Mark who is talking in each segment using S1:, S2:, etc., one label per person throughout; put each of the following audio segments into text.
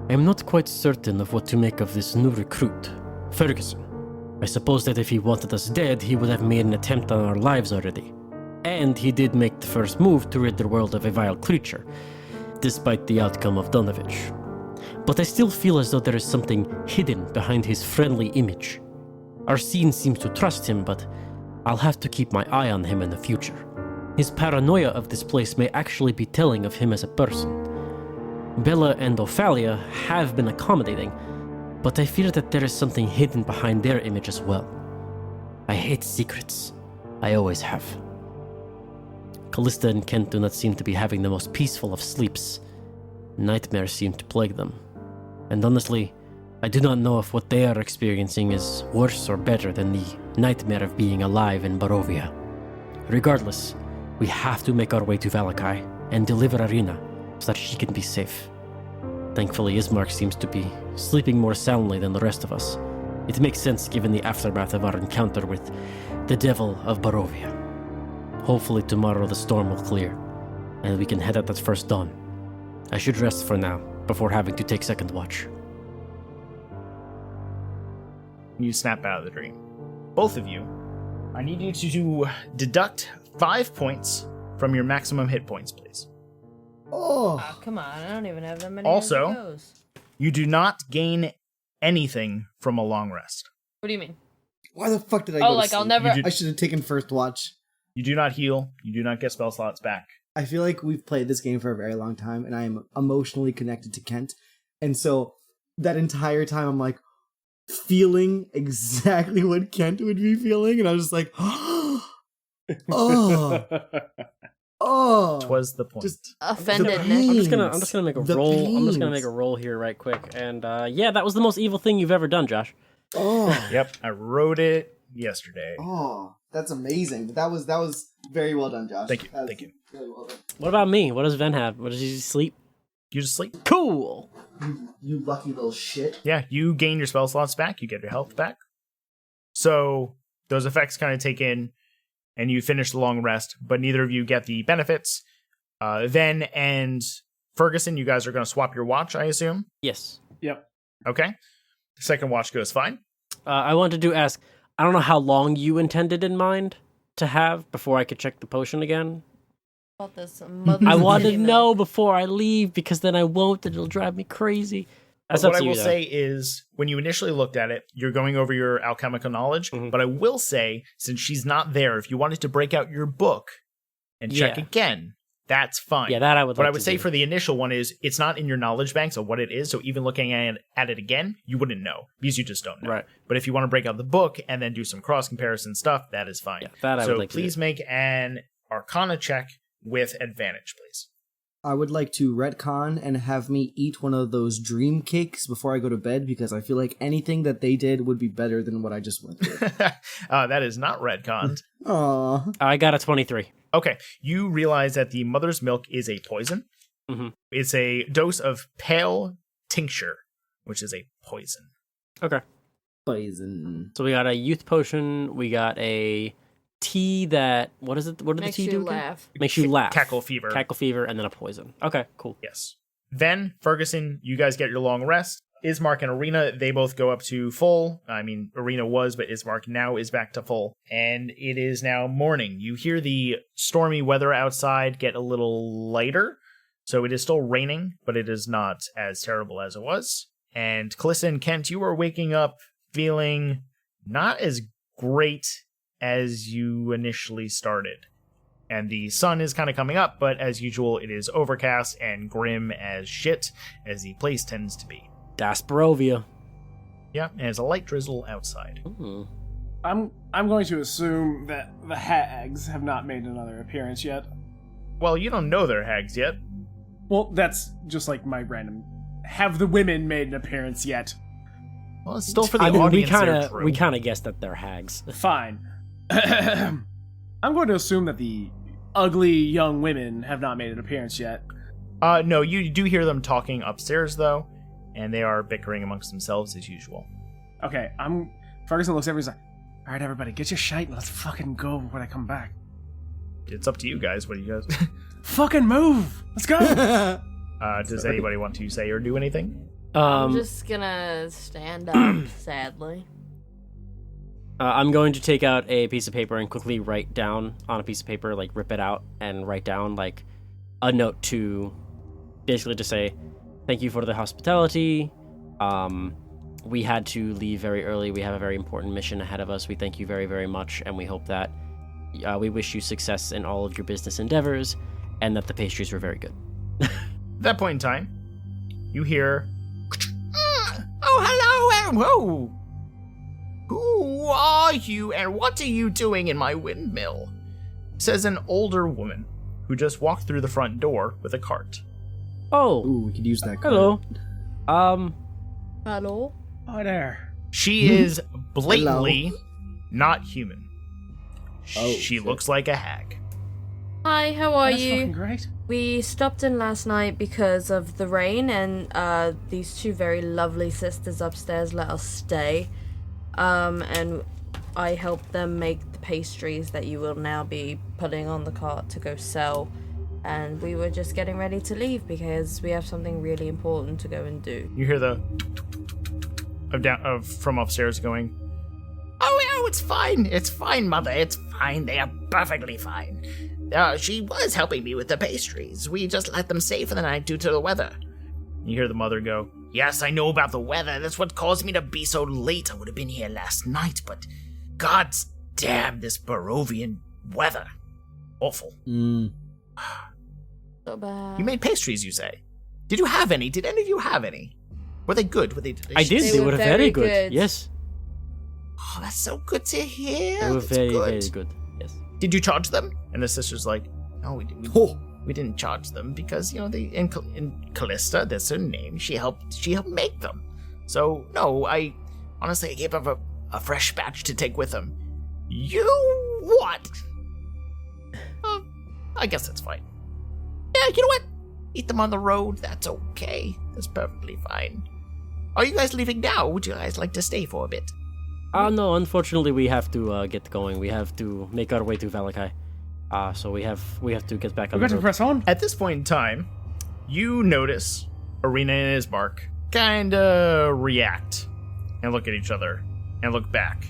S1: I am not quite certain of what to make of this new recruit, Ferguson. I suppose that if he wanted us dead, he would have made an attempt on our lives already. And he did make the first move to rid the world of a vile creature, despite the outcome of Donovich. But I still feel as though there is something hidden behind his friendly image. Our scene seems to trust him, but I'll have to keep my eye on him in the future. His paranoia of this place may actually be telling of him as a person. Bella and Ophalia have been accommodating, but I fear that there is something hidden behind their image as well. I hate secrets. I always have. Callista and Kent do not seem to be having the most peaceful of sleeps. Nightmares seem to plague them. And honestly, I do not know if what they are experiencing is worse or better than the nightmare of being alive in Barovia. Regardless, we have to make our way to Valakai and deliver Arena so that she can be safe. Thankfully, Ismark seems to be sleeping more soundly than the rest of us. It makes sense given the aftermath of our encounter with the Devil of Barovia. Hopefully tomorrow the storm will clear, and we can head out at first dawn. I should rest for now, before having to take second watch.
S2: You snap out of the dream. Both of you, I need you to deduct 5 points from your maximum hit points, please.
S3: Oh, come on. I don't even have that many.
S2: Also, you do not gain anything from a long rest.
S3: What do you mean?
S4: Why the fuck did I go to sleep?
S3: I'll never...
S4: I should have taken first watch.
S2: You do not heal. You do not get spell slots back.
S4: I feel like we've played this game for a very long time, and I am emotionally connected to Kent. And so that entire time, I'm like feeling exactly what Kent would be feeling, and I was just like, oh, oh.
S2: Twas the point.
S3: Just offended.
S1: I'm just gonna make a roll. Pains. I'm just gonna make a roll here right quick. And yeah, that was the most evil thing you've ever done, Josh.
S4: Oh.
S2: Yep, I wrote it yesterday.
S4: Oh, that's amazing. That was very well done, Josh.
S2: Thank you. Thank you.
S4: Very well done.
S1: What about me? What does Ven have? What does he sleep?
S2: You just sleep.
S1: Cool.
S4: You lucky little shit.
S2: Yeah, you gain your spell slots back. You get your health back. So those effects kind of take in, and you finish the long rest, but neither of you get the benefits. Ven and Ferguson, you guys are going to swap your watch, I assume?
S1: Yes.
S5: Yep.
S2: Okay. The second watch goes fine.
S1: I wanted to ask, I don't know how long you intended in mind to have before I could check the potion again.
S3: About this
S1: I want to know before I leave, because then I won't, and it'll drive me crazy. That's
S2: what I will say is, when you initially looked at it, you're going over your alchemical knowledge, but I will say, since she's not there, if you wanted to break out your book and check again, that's fine.
S1: Yeah, that I would
S2: What
S1: like
S2: I would
S1: to
S2: say
S1: do.
S2: for the initial one is, it's not in your knowledge banks of what it is, so even looking at it again, you wouldn't know, because you just don't know.
S1: Right.
S2: But if you want to break out the book and then do some cross-comparison stuff, that is fine.
S1: Yeah, that I would like to do.
S2: So please make an Arcana check with advantage, please.
S4: I would like to retcon and have me eat one of those dream cakes before I go to bed, because I feel like anything that they did would be better than what I just went through.
S2: That is not retconned.
S4: Aww.
S1: I got a 23.
S2: Okay, you realize that the mother's milk is a poison.
S1: Mm-hmm.
S2: It's a dose of pale tincture, which is a poison.
S1: Okay.
S4: Poison.
S1: So we got a youth potion, we got a tea that, what is it? What did the tea do again?
S3: Laugh.
S1: Makes you laugh.
S2: Cackle fever.
S1: Cackle fever, and then a poison. Okay, cool.
S2: Yes. Then, Ferguson, you guys get your long rest. Ismark and Arena, they both go up to full. I mean, Arena was, but Ismark now is back to full. And it is now morning. You hear the stormy weather outside get a little lighter. So it is still raining, but it is not as terrible as it was. And Callista and Kent, you are waking up feeling not as great as you initially started. And the sun is kind of coming up, but as usual, it is overcast and grim as shit, as the place tends to be.
S1: Das Barovia.
S2: Yeah, and it's a light drizzle outside.
S1: Ooh.
S5: I'm going to assume that the hags have not made another appearance yet.
S2: Well, you don't know they're hags yet.
S5: Well, that's just like my random... Have the women made an appearance yet?
S2: Well, it's still for the
S1: I mean,
S2: audience. They're true.
S1: we kind of guessed that they're hags.
S5: Fine. I'm going to assume that the ugly young women have not made an appearance yet.
S2: No, you do hear them talking upstairs, though, and they are bickering amongst themselves as usual.
S5: Okay, Ferguson looks at everyone and is like, alright, everybody, get your shite and let's fucking go when I come back.
S2: It's up to you guys. What do you guys...
S5: Fucking move! Let's go!
S2: Does anybody want to say or do anything?
S3: I'm just gonna stand up, sadly.
S1: I'm going to take out a piece of paper and quickly write down on a piece of paper, like rip it out and write down like a note to basically just say, thank you for the hospitality. We had to leave very early. We have a very important mission ahead of us. We thank you very, very much, and we hope that we wish you success in all of your business endeavors, and that the pastries were very good.
S2: At that point in time, you hear, oh, hello, whoa. Who are you, and what are you doing in my windmill? Says an older woman who just walked through the front door with a cart.
S1: Oh,
S4: Ooh, we could use that card.
S1: hello.
S3: Hello?
S5: Hi there.
S2: She is blatantly not human.
S4: Oh,
S2: she
S4: shit.
S2: looks like a hag.
S3: Hi, how are
S5: That's
S3: you?
S5: fucking great.
S3: We stopped in last night because of the rain, and these two very lovely sisters upstairs let us stay. And I helped them make the pastries that you will now be putting on the cart to go sell. And we were just getting ready to leave because we have something really important to go and do.
S2: You hear the from upstairs going, oh, it's fine. It's fine, Mother. It's fine. They are perfectly fine. She was helping me with the pastries. We just let them stay for the night due to the weather. You hear the mother go, yes, I know about the weather. That's what caused me to be so late. I would have been here last night, but God's damn this Barovian weather. Awful.
S3: So bad.
S2: You made pastries, you say? Did you have any? Did any of you have any? Were they good? Were they delicious?
S1: I did. They
S3: were
S1: were
S3: very
S1: very good.
S3: good.
S1: Yes,
S2: Oh, that's so good to hear.
S1: they were
S2: That's
S1: very,
S2: good.
S1: very good. Yes.
S2: Did you charge them? And the sister's like, no, we didn't charge them because, you know, in Callista, that's her name, she helped make them. So, no, I gave them a fresh batch to take with them. You what? I guess that's fine. Yeah, you know what? Eat them on the road, that's okay. That's perfectly fine. Are you guys leaving now? Would you guys like to stay for a bit?
S1: No, unfortunately we have to get going. We have to make our way to Valakai. So we have to get back on
S5: We
S1: the
S5: got to
S1: road.
S5: press on.
S2: At this point in time, you notice Arena and Ismark kinda react and look at each other and look back.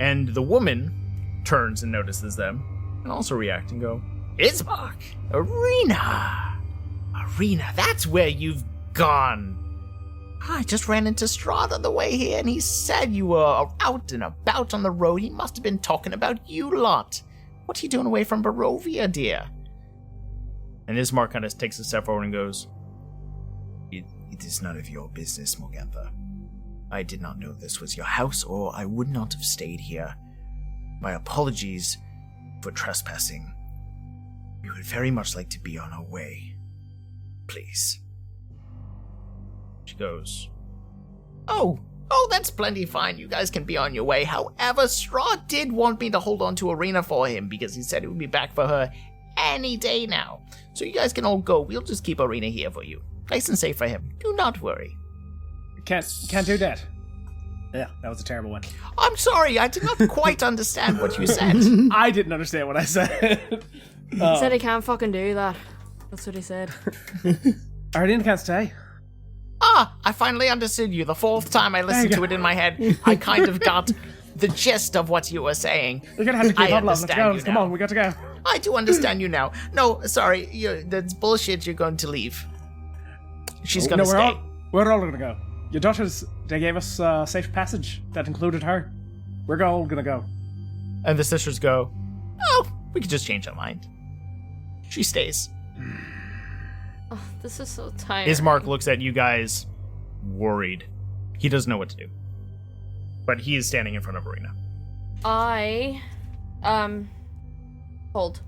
S2: And the woman turns and notices them and also react and go, Ismark, Arena, that's where you've gone. I just ran into Strahd on the way here and he said you were out and about on the road. He must have been talking about you lot. What are you doing away from Barovia, dear? And Ismark kind of takes a step forward and goes, It is none of your business, Morgantha. I did not know this was your house, or I would not have stayed here. My apologies for trespassing. We would very much like to be on our way. Please. She goes, Oh, that's plenty fine. You guys can be on your way. However, Strahd did want me to hold on to Arena for him because he said he would be back for her any day now. So you guys can all go. We'll just keep Arena here for you. Nice and safe for him. Do not worry.
S5: Can't do that. Yeah, that was a terrible one.
S2: I'm sorry, I did not quite understand what you said.
S5: I didn't understand what I said.
S3: He said he can't fucking do that. That's what he said.
S5: Ardeen can't stay.
S2: I finally understood you. The fourth time I listened to it in my head, I kind of got the gist of what you were saying.
S5: You're gonna have to keep
S2: I
S5: up, love. Let's
S2: understand
S5: go.
S2: you
S5: Come
S2: now.
S5: on, we got to go.
S2: I do understand you now. No, sorry, that's bullshit. You're going to leave. She's gonna stay.
S5: We're all gonna go. Your daughters, they gave us safe passage that included her. We're all gonna go.
S2: And the sisters go, Oh, we could just change our mind. She stays.
S3: Oh, this is so tiring.
S2: Ismark looks at you guys, worried. He doesn't know what to do. But he is standing in front of Arena.
S3: Hold.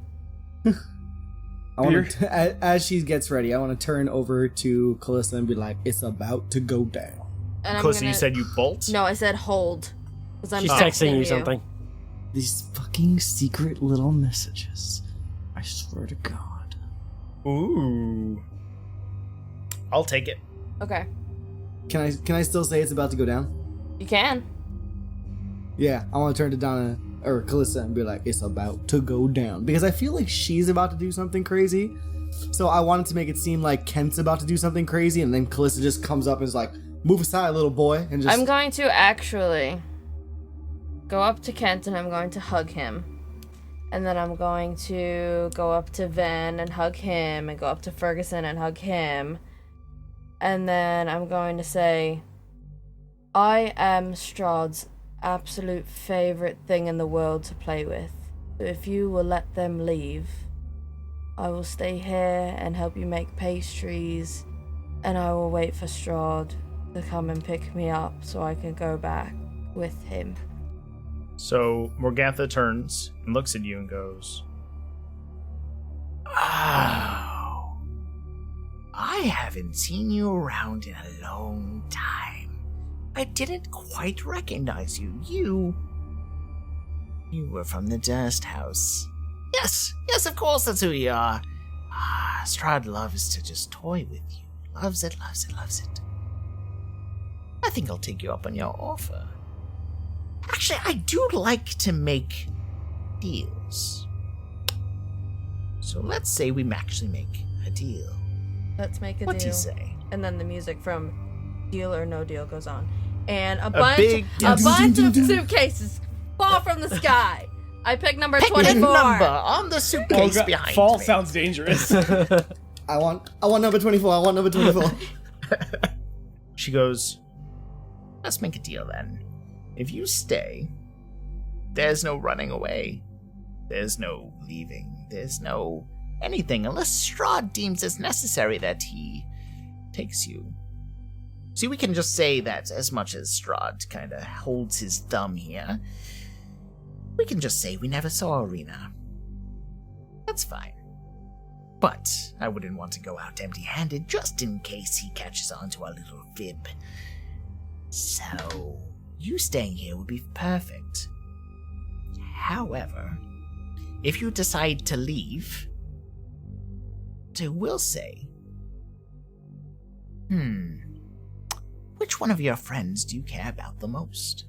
S4: I want to, as she gets ready, I want to turn over to Callista and be like, "It's about to go down."
S3: And I'm
S2: Close,
S3: gonna...
S2: you said you bolt?
S3: No, I said hold. 'Cause I'm
S1: She's
S3: texting
S1: texting you something.
S4: These fucking secret little messages. I swear to God.
S2: Ooh. I'll take it.
S3: Okay.
S4: Can I still say it's about to go down?
S3: You can.
S4: Yeah, I want to turn to Donna or Callista and be like, "It's about to go down," because I feel like she's about to do something crazy, So I wanted to make it seem like Kent's about to do something crazy, and then Callista just comes up and is like, "Move aside, little boy," and just.
S3: I'm going to actually go up to Kent and I'm going to hug him. And then I'm going to go up to Ven and hug him, and go up to Ferguson and hug him. And then I'm going to say, I am Strahd's absolute favorite thing in the world to play with. So if you will let them leave, I will stay here and help you make pastries, and I will wait for Strahd to come and pick me up so I can go back with him.
S2: So Morgatha turns and looks at you and goes, "Oh, I haven't seen you around in a long time. I didn't quite recognize you. You were from the Durst House. Yes, of course, that's who you are. Strahd loves to just toy with you. Loves it. I think I'll take you up on your offer. Actually, I do like to make deals. So let's say we actually make a deal.
S3: Let's make a
S2: What do
S3: deal.
S2: you say?"
S3: And then the music from Deal or No Deal goes on. And a
S2: big-
S3: bunch of suitcases fall from the sky. I pick number
S2: Pick
S3: 24.
S2: a number on the suitcase behind
S5: fall
S2: me.
S5: sounds dangerous.
S4: I want number 24. I want number 24.
S2: She goes, "Let's make a deal then. If you stay, there's no running away. There's no leaving. There's no anything unless Strahd deems it's necessary that he takes you. See, we can just say that as much as Strahd kind of holds his thumb here, we can just say we never saw Arena. That's fine. But I wouldn't want to go out empty-handed just in case he catches on to our little fib. So, you staying here would be perfect. However, if you decide to leave, I will say, which one of your friends do you care about the most?"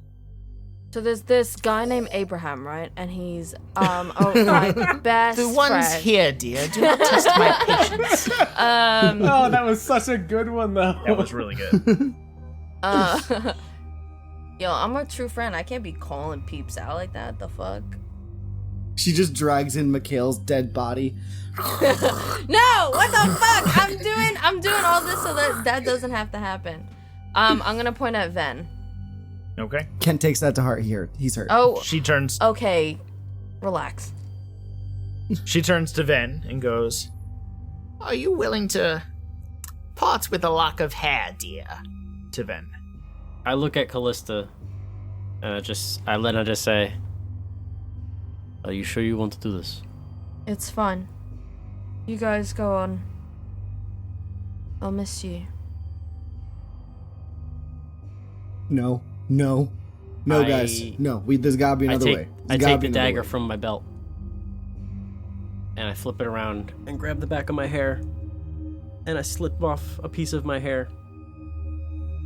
S3: So there's this guy named Abraham, right? And he's my best
S2: The ones
S3: friend.
S2: here, dear. Do not test my patience.
S5: Oh, that was such a good one, though.
S2: That was really good.
S3: Yo, I'm a true friend. I can't be calling peeps out like that. The fuck?
S4: She just drags in Mikhail's dead body.
S3: No! What the fuck? I'm doing all this so that doesn't have to happen. I'm gonna point at Ven.
S2: Okay.
S4: Kent takes that to heart. He's hurt.
S3: Oh,
S2: She turns
S3: okay. Relax.
S2: to Ven and goes, "Are you willing to part with a lock of hair, dear?" To Ven.
S1: I look at Callista, and I let her just say, "Are you sure you want to do this?"
S3: It's fun. You guys go on. I'll miss you.
S4: No,
S1: I-
S4: guys. No, there's gotta be another way.
S1: I
S4: There's gotta
S1: take
S4: be
S1: the
S4: another
S1: dagger
S4: way.
S1: from my belt, and I flip it around and grab the back of my hair, and I slip off a piece of my hair,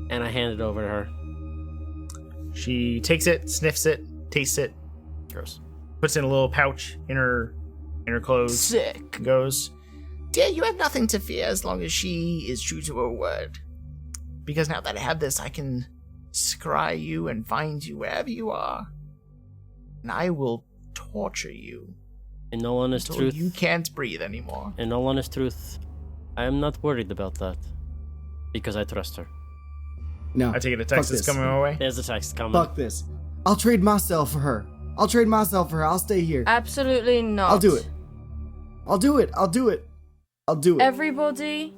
S1: and I hand it over to her.
S2: She takes it, sniffs it, tastes it,
S1: Gross.
S2: puts it in a little pouch in her clothes.
S1: Sick.
S2: And goes, "Dear, you have nothing to fear as long as she is true to her word. Because now that I have this, I can scry you and find you wherever you are. And I will torture you
S1: In all honest
S2: until
S1: truth,
S2: you can't breathe anymore."
S1: in all honest truth, I am not worried about that because I trust her.
S4: No,
S2: I take it a
S4: fuck
S2: text is
S4: this.
S2: coming my way.
S1: There's a text coming.
S4: Fuck this. I'll trade myself for her. I'll stay here.
S3: Absolutely not.
S4: I'll do it. I'll do it.
S3: Everybody,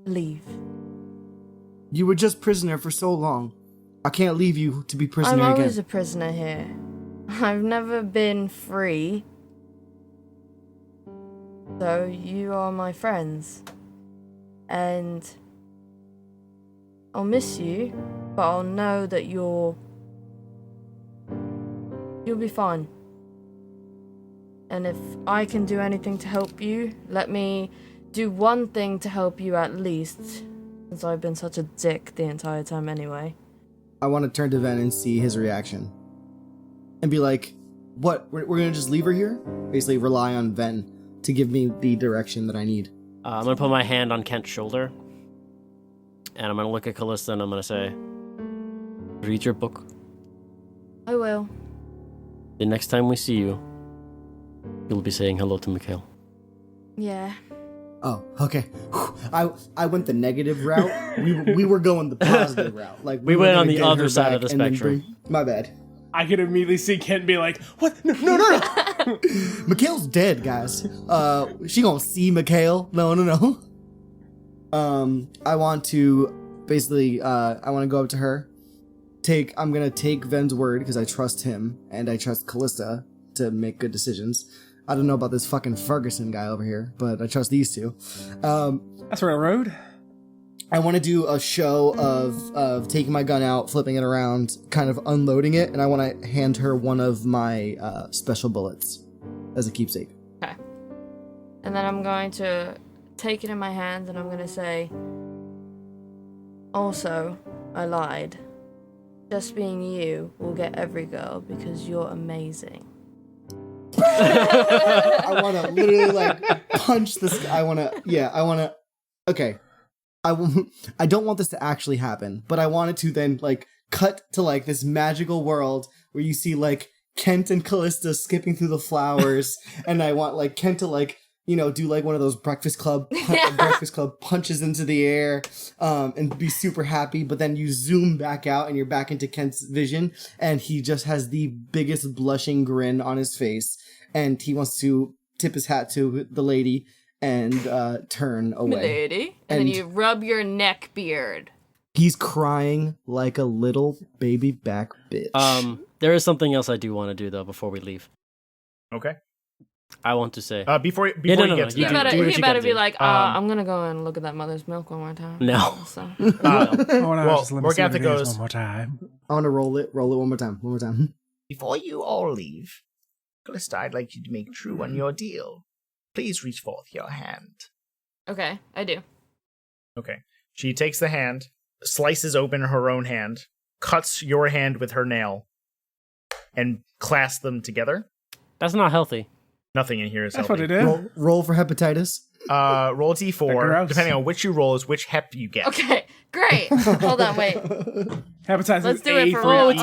S3: leave.
S4: You were just prisoner for so long. I can't leave you to be prisoner
S3: I'm
S4: again.
S3: always a prisoner here. I've never been free. So you are my friends. And I'll miss you, but I'll know that you'll be fine. And if I can do anything to help you, let me do one thing to help you at least, since I've been such a dick the entire time anyway.
S4: I want to turn to Ven and see his reaction. And be like, what? We're going to just leave her here? Basically rely on Ven to give me the direction that I need.
S1: I'm gonna put my hand on Kent's shoulder, and I'm gonna look at Callista and I'm gonna say, read your book.
S3: I will.
S1: The next time we see you, you'll be saying hello to Mikhail.
S3: Yeah.
S4: Oh, okay. I went the negative route. We were going the positive route. Like
S1: We
S4: were
S1: went
S4: gonna
S1: on the
S4: get
S1: other
S4: her
S1: side
S4: back
S1: of the
S4: and then
S1: spectrum.
S4: my bad.
S5: I could immediately see Kent be like, "What? No!"
S4: Mikhail's dead, guys. She gonna see Mikhail. No. I want to basically, I want to go up to her. I'm gonna take Ven's word because I trust him and I trust Callista to make good decisions. I don't know about this fucking Ferguson guy over here, but I trust these two.
S5: That's railroad.
S4: I want to do a show of taking my gun out, flipping it around, kind of unloading it, and I want to hand her one of my special bullets as a keepsake.
S3: Okay. And then I'm going to take it in my hands and I'm going to say, also, I lied. Just being you will get every girl because you're amazing.
S4: I want to literally like punch this guy. Okay. I don't want this to actually happen, but I wanted to then like cut to like this magical world where you see like Kent and Callista skipping through the flowers, and I want like Kent to like, you know, do like one of those Breakfast Club punches into the air, and be super happy. But then you zoom back out and you're back into Kent's vision, and he just has the biggest blushing grin on his face, and he wants to tip his hat to the lady and turn away.
S3: Lady. And then you rub your neck beard.
S4: He's crying like a little baby back bitch.
S1: There is something else I do want to do though before we leave.
S2: Okay.
S1: I want to say
S2: before you
S1: no,
S2: get to
S1: you
S2: that.
S1: do what
S3: He
S1: you
S3: better
S1: gotta
S3: be
S1: do.
S3: like, I'm gonna go and look at that mother's milk one more time.
S1: No.
S3: So.
S2: Well, Morgantha goes,
S5: one more time.
S4: I want to roll it one more time.
S2: before you all leave, Callista, I'd like you to make true on your deal. Please reach forth your hand.
S3: Okay, I do.
S2: Okay. She takes the hand, slices open her own hand, cuts your hand with her nail, and clasps them together.
S1: That's not healthy.
S2: Nothing in here is
S5: That's
S2: healthy.
S5: what it is.
S4: Roll for hepatitis.
S2: Roll D4.
S5: Gross.
S2: Depending on which you roll is which hep you get.
S3: Okay, great. Hold on, wait.
S5: Hepatitis
S3: Let's
S5: is
S3: do it
S5: A
S3: for
S5: for
S3: real.
S5: E.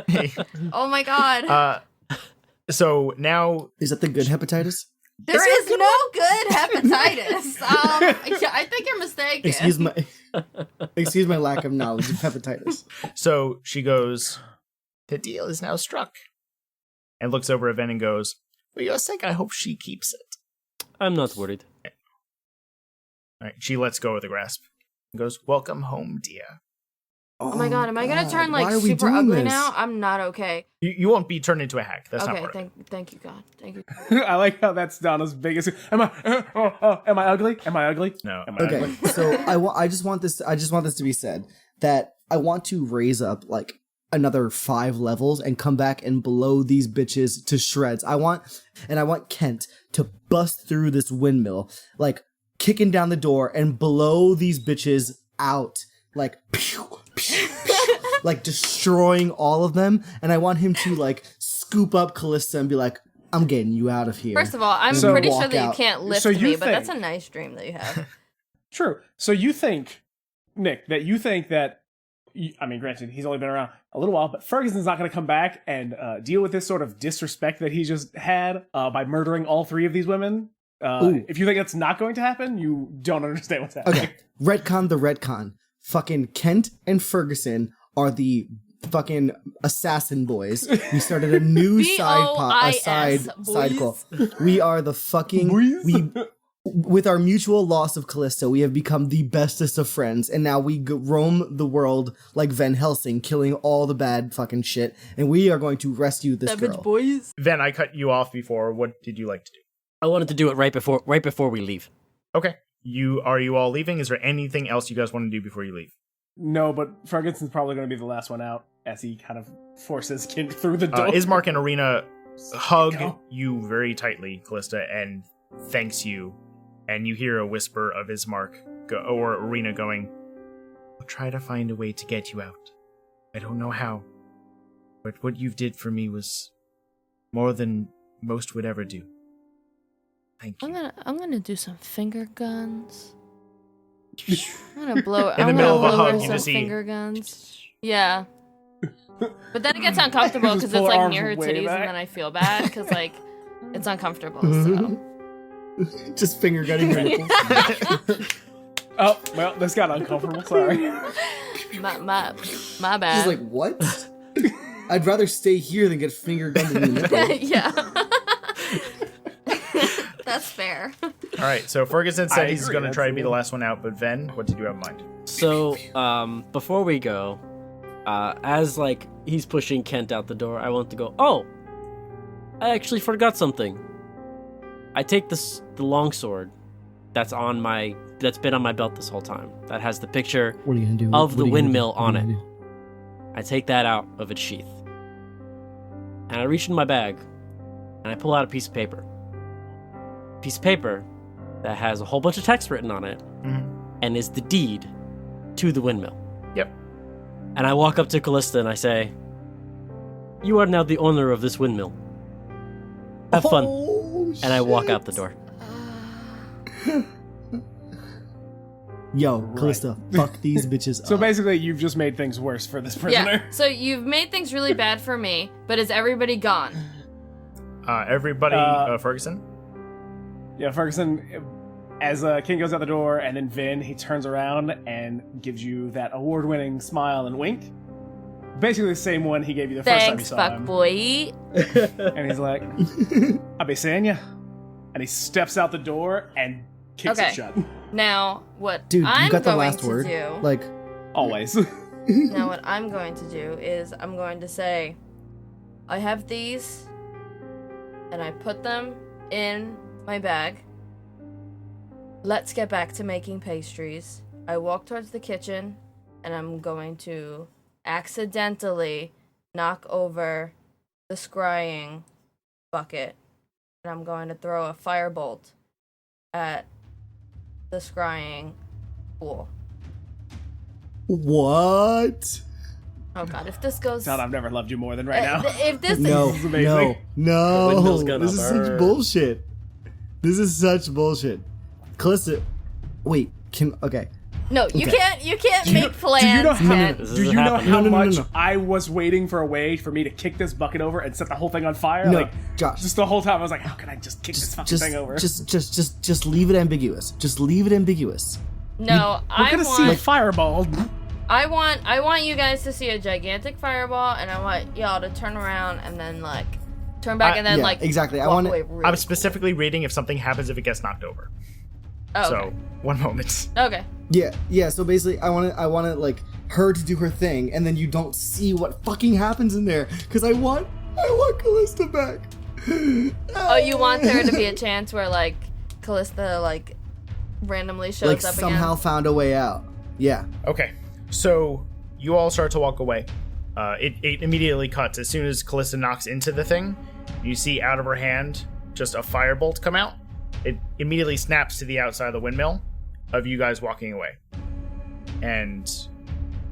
S3: It's A. Oh my god.
S2: So now
S4: Is that the good hepatitis?
S3: There is no good hepatitis. I think you're mistaken.
S4: Excuse my lack of knowledge of hepatitis.
S2: So she goes, the deal is now struck. And looks over at Ven and goes, for your sake, I hope she keeps it.
S1: I'm not worried.
S2: All right, she lets go of the grasp. And goes, welcome home, dear.
S3: Oh my god, am I gonna turn like
S4: Why are we
S3: super
S4: doing
S3: ugly
S4: this?
S3: now? I'm not okay.
S2: You won't be turned into a hack. That's not
S3: Okay,
S2: part of it.
S3: thank you, God. Thank you.
S5: I like how that's Donna's biggest. Am I ugly? Am I ugly?
S2: No.
S5: Am I
S4: Okay,
S5: ugly?
S4: so I just want this to be said that I want to raise up like another 5 levels and come back and blow these bitches to shreds. I want Kent to bust through this windmill, like kicking down the door and blow these bitches out, like pew, pew, pew, like destroying all of them. And I want him to like scoop up Callista and be like, I'm getting you out of here.
S3: First of all, I'm
S4: So
S3: pretty sure
S4: walk
S3: that you
S4: out.
S3: can't lift
S5: So you
S3: me, but that's a
S5: think-
S3: nice dream that you have.
S5: True. So you think, Nick, that I mean, granted, he's only been around a little while, but Ferguson's not going to come back and deal with this sort of disrespect that he just had by murdering all 3 of these women. If you think that's not going to happen, you don't understand what's happening.
S4: Okay, retcon the retcon. Fucking Kent and Ferguson are the fucking assassin boys. We started a new side call. We are the fucking with our mutual loss of Callisto, we have become the bestest of friends, and now we roam the world like Van Helsing, killing all the bad fucking shit, and we are going to rescue this
S3: Savage
S4: girl.
S3: boys.
S2: Ven, I cut you off before. What did you like to do?
S1: I wanted to do it right before we leave.
S2: Okay. Are you all leaving? Is there anything else you guys want to do before you leave?
S5: No, but Ferguson's probably going to be the last one out as he kind of forces Kent through the door.
S2: Ismark and Arena hug you very tightly, Callista, and thanks you. And you hear a whisper of Ismark or Arena going, I'll try to find a way to get you out. I don't know how, but what you did for me was more than most would ever do. Thank you.
S3: I'm gonna do some finger guns. I'm gonna blow.
S2: In the
S3: I'm
S2: middle of
S3: gonna
S2: a
S3: blow
S2: hug,
S3: her
S2: you
S3: some
S2: just see-
S3: finger guns. Yeah. But then it gets uncomfortable
S5: Just
S3: because
S5: pull
S3: it's
S5: her
S3: like
S5: arms
S3: near her
S5: way
S3: titties,
S5: back.
S3: and then I feel bad because like it's uncomfortable. So
S4: Just finger gutting your nipples.
S5: Oh, well, this got uncomfortable. Sorry.
S3: my
S4: She's
S3: bad.
S4: like, what? I'd rather stay here than get finger gunned in the nipple.
S3: Yeah. That's fair.
S2: All right, so Ferguson
S5: I
S2: said he's
S5: agree,
S2: going to try to be the
S5: absolutely.
S2: last one out, but Ven, what did you have in mind?
S1: So, before we go, as like he's pushing Kent out the door, I want to go, oh, I actually forgot something. I take the longsword that's been on my belt this whole time. That has the picture
S4: What are you gonna do?
S1: of the
S4: What are you gonna
S1: windmill
S4: do? What
S1: on
S4: are you
S1: it.
S4: gonna do?
S1: I take that out of its sheath. And I reach in my bag, and I pull out a piece of paper. Piece of paper that has a whole bunch of text written on it, and is the deed to the windmill.
S2: Yep.
S1: And I walk up to Callista and I say, "You are now the owner of this windmill. Have fun."
S4: Oh,
S1: And I walk
S4: shit.
S1: out the door.
S4: Yo,
S5: Right.
S4: Callista, fuck these bitches
S5: So
S4: up.
S5: basically, you've just made things worse for this prisoner.
S3: Yeah. So you've made things really bad for me, but is everybody gone?
S2: Everybody, Ferguson?
S5: Yeah, Ferguson, as King goes out the door, and then Vin, he turns around and gives you that award-winning smile and wink. Basically the same one he gave you the first time you
S3: Thanks,
S5: saw
S3: fuck
S5: him.
S3: boy.
S5: And he's like, "I'll be seeing ya." And he steps out the door and kicks
S3: Okay.
S5: it shut.
S3: Now, what
S4: Dude,
S3: I'm
S4: you got the
S3: going
S4: last
S3: to
S4: word.
S3: do.
S4: Like,
S5: Always.
S3: Now, what I'm going to do is I'm going to say, I have these, and I put them in my bag. Let's get back to making pastries. I walk towards the kitchen, and I'm going to accidentally knock over the scrying bucket, and I'm going to throw a firebolt at the scrying pool.
S4: what?
S3: Oh god, if this goes...
S5: God, I've never loved you more than right now.
S3: If this...
S4: No,
S5: is amazing.
S4: no,
S1: The windmill's gonna
S4: this is such
S1: burn.
S4: bullshit. This is such bullshit. Callista, wait, okay.
S3: No, you
S4: Okay.
S3: can't make plans.
S5: Do you know how,
S3: Ken.
S1: This
S5: do
S1: isn't
S5: you know
S1: happening.
S5: how
S4: No, no, no,
S5: much
S4: no.
S5: I was waiting for a way for me to kick this bucket over and set the whole thing on fire?
S4: No,
S5: Like,
S4: Josh.
S5: just the whole time I was like, how can I just kick this fucking thing over?
S4: Just leave it ambiguous. Just leave it ambiguous.
S3: No,
S5: We're
S3: I
S5: gonna see a
S3: want
S5: fireball.
S3: I want you guys to see a gigantic fireball, and I want y'all to turn around and then like turn back and then
S4: yeah,
S3: like
S4: exactly. I
S3: walk
S4: want
S3: away
S4: it.
S3: really
S2: I'm specifically reading if something happens if it gets knocked over.
S3: Oh,
S2: So,
S3: okay.
S2: one moment.
S3: Okay.
S4: Yeah. So basically, I want it like her to do her thing, and then you don't see what fucking happens in there, because I want Callista back.
S3: Oh, you want there to be a chance where like Callista like randomly shows
S4: like
S3: up
S4: somehow
S3: again?
S4: found a way out. Yeah.
S2: Okay, so you all start to walk away. It immediately cuts. As soon as Callista knocks into the thing, you see out of her hand just a firebolt come out. It immediately snaps to the outside of the windmill of you guys walking away. And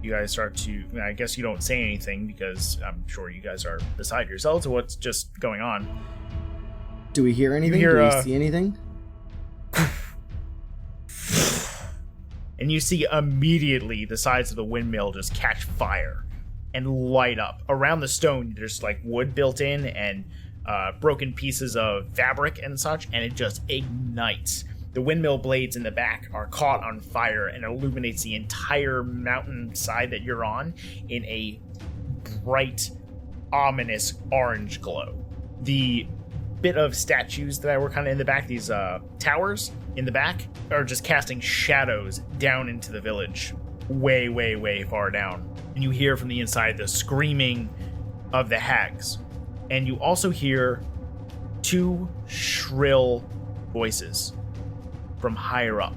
S2: you guys start to... I guess you don't say anything because I'm sure you guys are beside yourselves of what's just going on.
S4: Do we hear anything?
S2: hear,
S4: Do we see anything?
S2: And you see immediately the sides of the windmill just catch fire and light up. Around the stone, there's like wood built in and broken pieces of fabric and such, and it just ignites. The windmill blades in the back are caught on fire and illuminates the entire mountainside that you're on in a bright, ominous orange glow. The bit of statues that were kind of in the back, these towers in the back, are just casting shadows down into the village, way, way, way far down. And you hear from the inside the screaming of the hags. And you also hear two shrill voices from higher up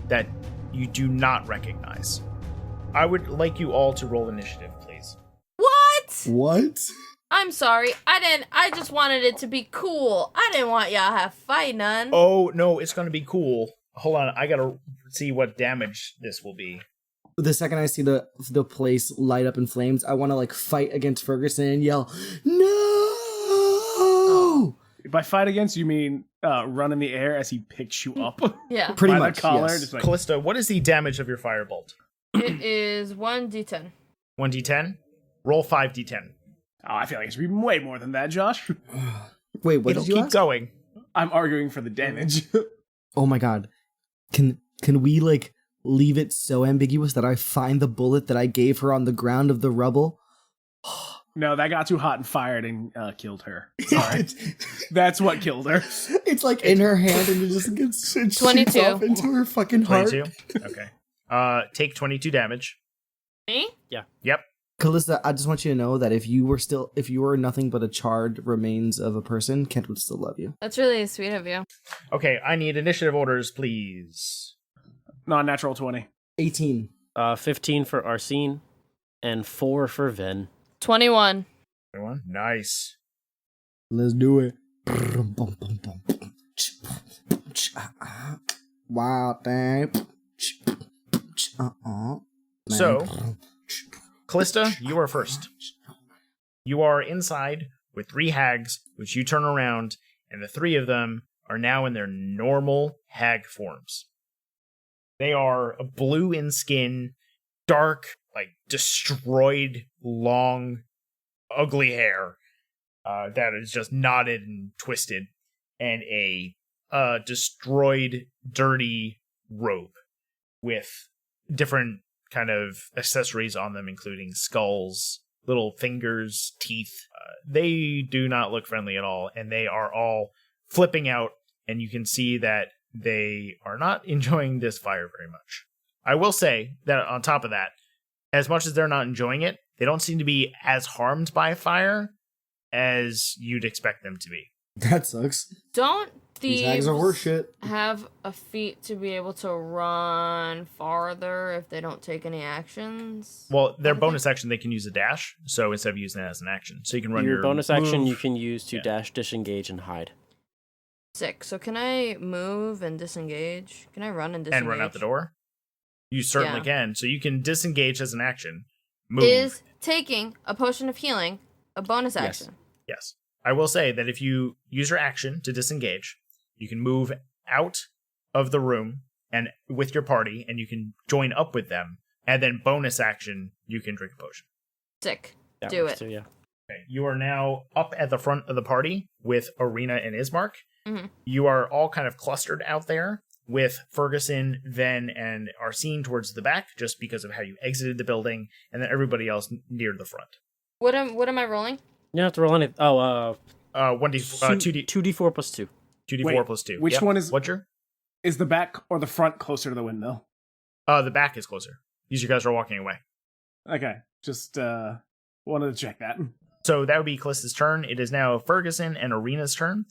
S2: that you do not recognize. I would like you all to roll initiative, please.
S3: What?
S4: What?
S3: I'm sorry. I just wanted it to be cool. I didn't want y'all to have fight none.
S2: Oh, no, it's going to be cool. Hold on, I gotta see what damage this will be.
S4: The second I see the place light up in flames, I want to like fight against Ferguson and yell, "No!"
S5: By fight against, you mean run in the air as he picks you up.
S3: Yeah.
S4: Pretty
S5: by
S4: much,
S5: the collar,
S4: yes.
S5: just like,
S2: Callista, what is the damage of your firebolt?
S3: It is 1d10.
S2: 1d10? Roll 5d10.
S5: oh, I feel like it should be way more than that, Josh.
S4: Wait, what
S2: It'll
S4: did you
S2: keep
S4: ask?
S2: going.
S5: I'm arguing for the damage.
S4: Oh my god. Can we like leave it so ambiguous that I find the bullet that I gave her on the ground of the rubble?
S5: No, that got too hot and fired and killed her. Sorry. That's what killed her.
S4: It's like in her hand and it just gets it shoots
S3: 22.
S4: off into her fucking heart.
S2: 22? Okay. Take 22 damage.
S3: Me?
S2: Yep.
S4: Callista, I just want you to know that if you were nothing but a charred remains of a person, Kent would still love you.
S3: That's really sweet of you.
S2: Okay, I need initiative orders, please.
S5: Non-natural 20.
S4: 18.
S1: 15 for Arsene, and 4 for Ven.
S3: 21.
S2: Everyone? Nice.
S4: Let's do it. Wow, dang.
S2: So, Callista, you are first. You are inside with 3 hags, which you turn around, and the 3 of them are now in their normal hag forms. They are blue in skin, dark, like destroyed, long, ugly hair that is just knotted and twisted, and a destroyed, dirty robe with different kind of accessories on them, including skulls, little fingers, teeth. They do not look friendly at all, and they are all flipping out, and you can see that they are not enjoying this fire very much. I will say that on top of that, as much as they're not enjoying it, they don't seem to be as harmed by fire as you'd expect them to be.
S4: That sucks.
S3: Don't
S4: These hags are worse
S3: thieves
S4: shit.
S3: have a feat to be able to run farther if they don't take any actions?
S2: Well, their bonus action, they can use a dash, so instead of using it as an action. So you can run
S1: Your
S2: your
S1: bonus action
S2: move.
S1: you can use to
S2: Yeah.
S1: dash, disengage, and hide.
S3: Sick. So can I move and disengage? Can I run and disengage?
S2: And run out the door. You certainly
S3: Yeah.
S2: can. So you can disengage as an action. Move.
S3: Is taking a potion of healing a bonus
S1: Yes.
S3: action?
S2: Yes. I will say that if you use your action to disengage, you can move out of the room and with your party, and you can join up with them. And then bonus action, you can drink a potion.
S3: Sick.
S1: That
S3: Do
S1: works
S3: it.
S1: too, yeah.
S2: Okay. You are now up at the front of the party with Arena and Ismark.
S3: Mhm.
S2: You are all kind of clustered out there with Ferguson, Ven, and Arsene towards the back, just because of how you exited the building, and then everybody else near the front.
S3: What am I rolling?
S1: You don't have to roll any. Oh,
S2: 2d
S1: 2d4 plus 2.
S2: 2d4
S5: Wait,
S2: plus 2.
S5: which
S2: Yep.
S5: one is-
S2: What's your?
S5: Is the back or the front closer to the windmill?
S2: The back is closer. These you guys are walking away.
S5: Okay, just wanted to check that.
S2: So that would be Callista's turn. It is now Ferguson and Arena's turn.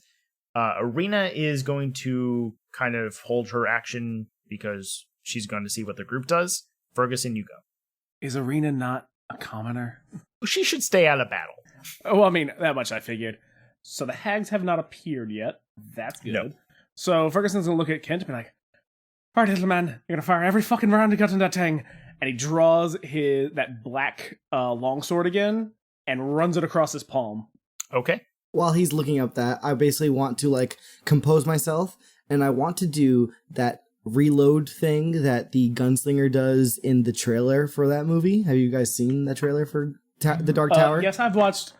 S2: Arena is going to kind of hold her action because she's going to see what the group does. Ferguson, you go.
S5: Is Arena not a commoner?
S2: She should stay out of battle.
S5: Oh, I mean, that much I figured. So the hags have not appeared yet. That's good.
S2: No.
S5: So Ferguson's gonna look at Kent and be like, "All right, little man, you're gonna fire every fucking round you got in that thing." And he draws that black longsword again and runs it across his palm.
S2: Okay.
S4: While he's looking up that, I basically want to like compose myself, and I want to do that reload thing that the gunslinger does in the trailer for that movie. Have you guys seen that trailer for the Dark Tower?
S5: Yes, I've watched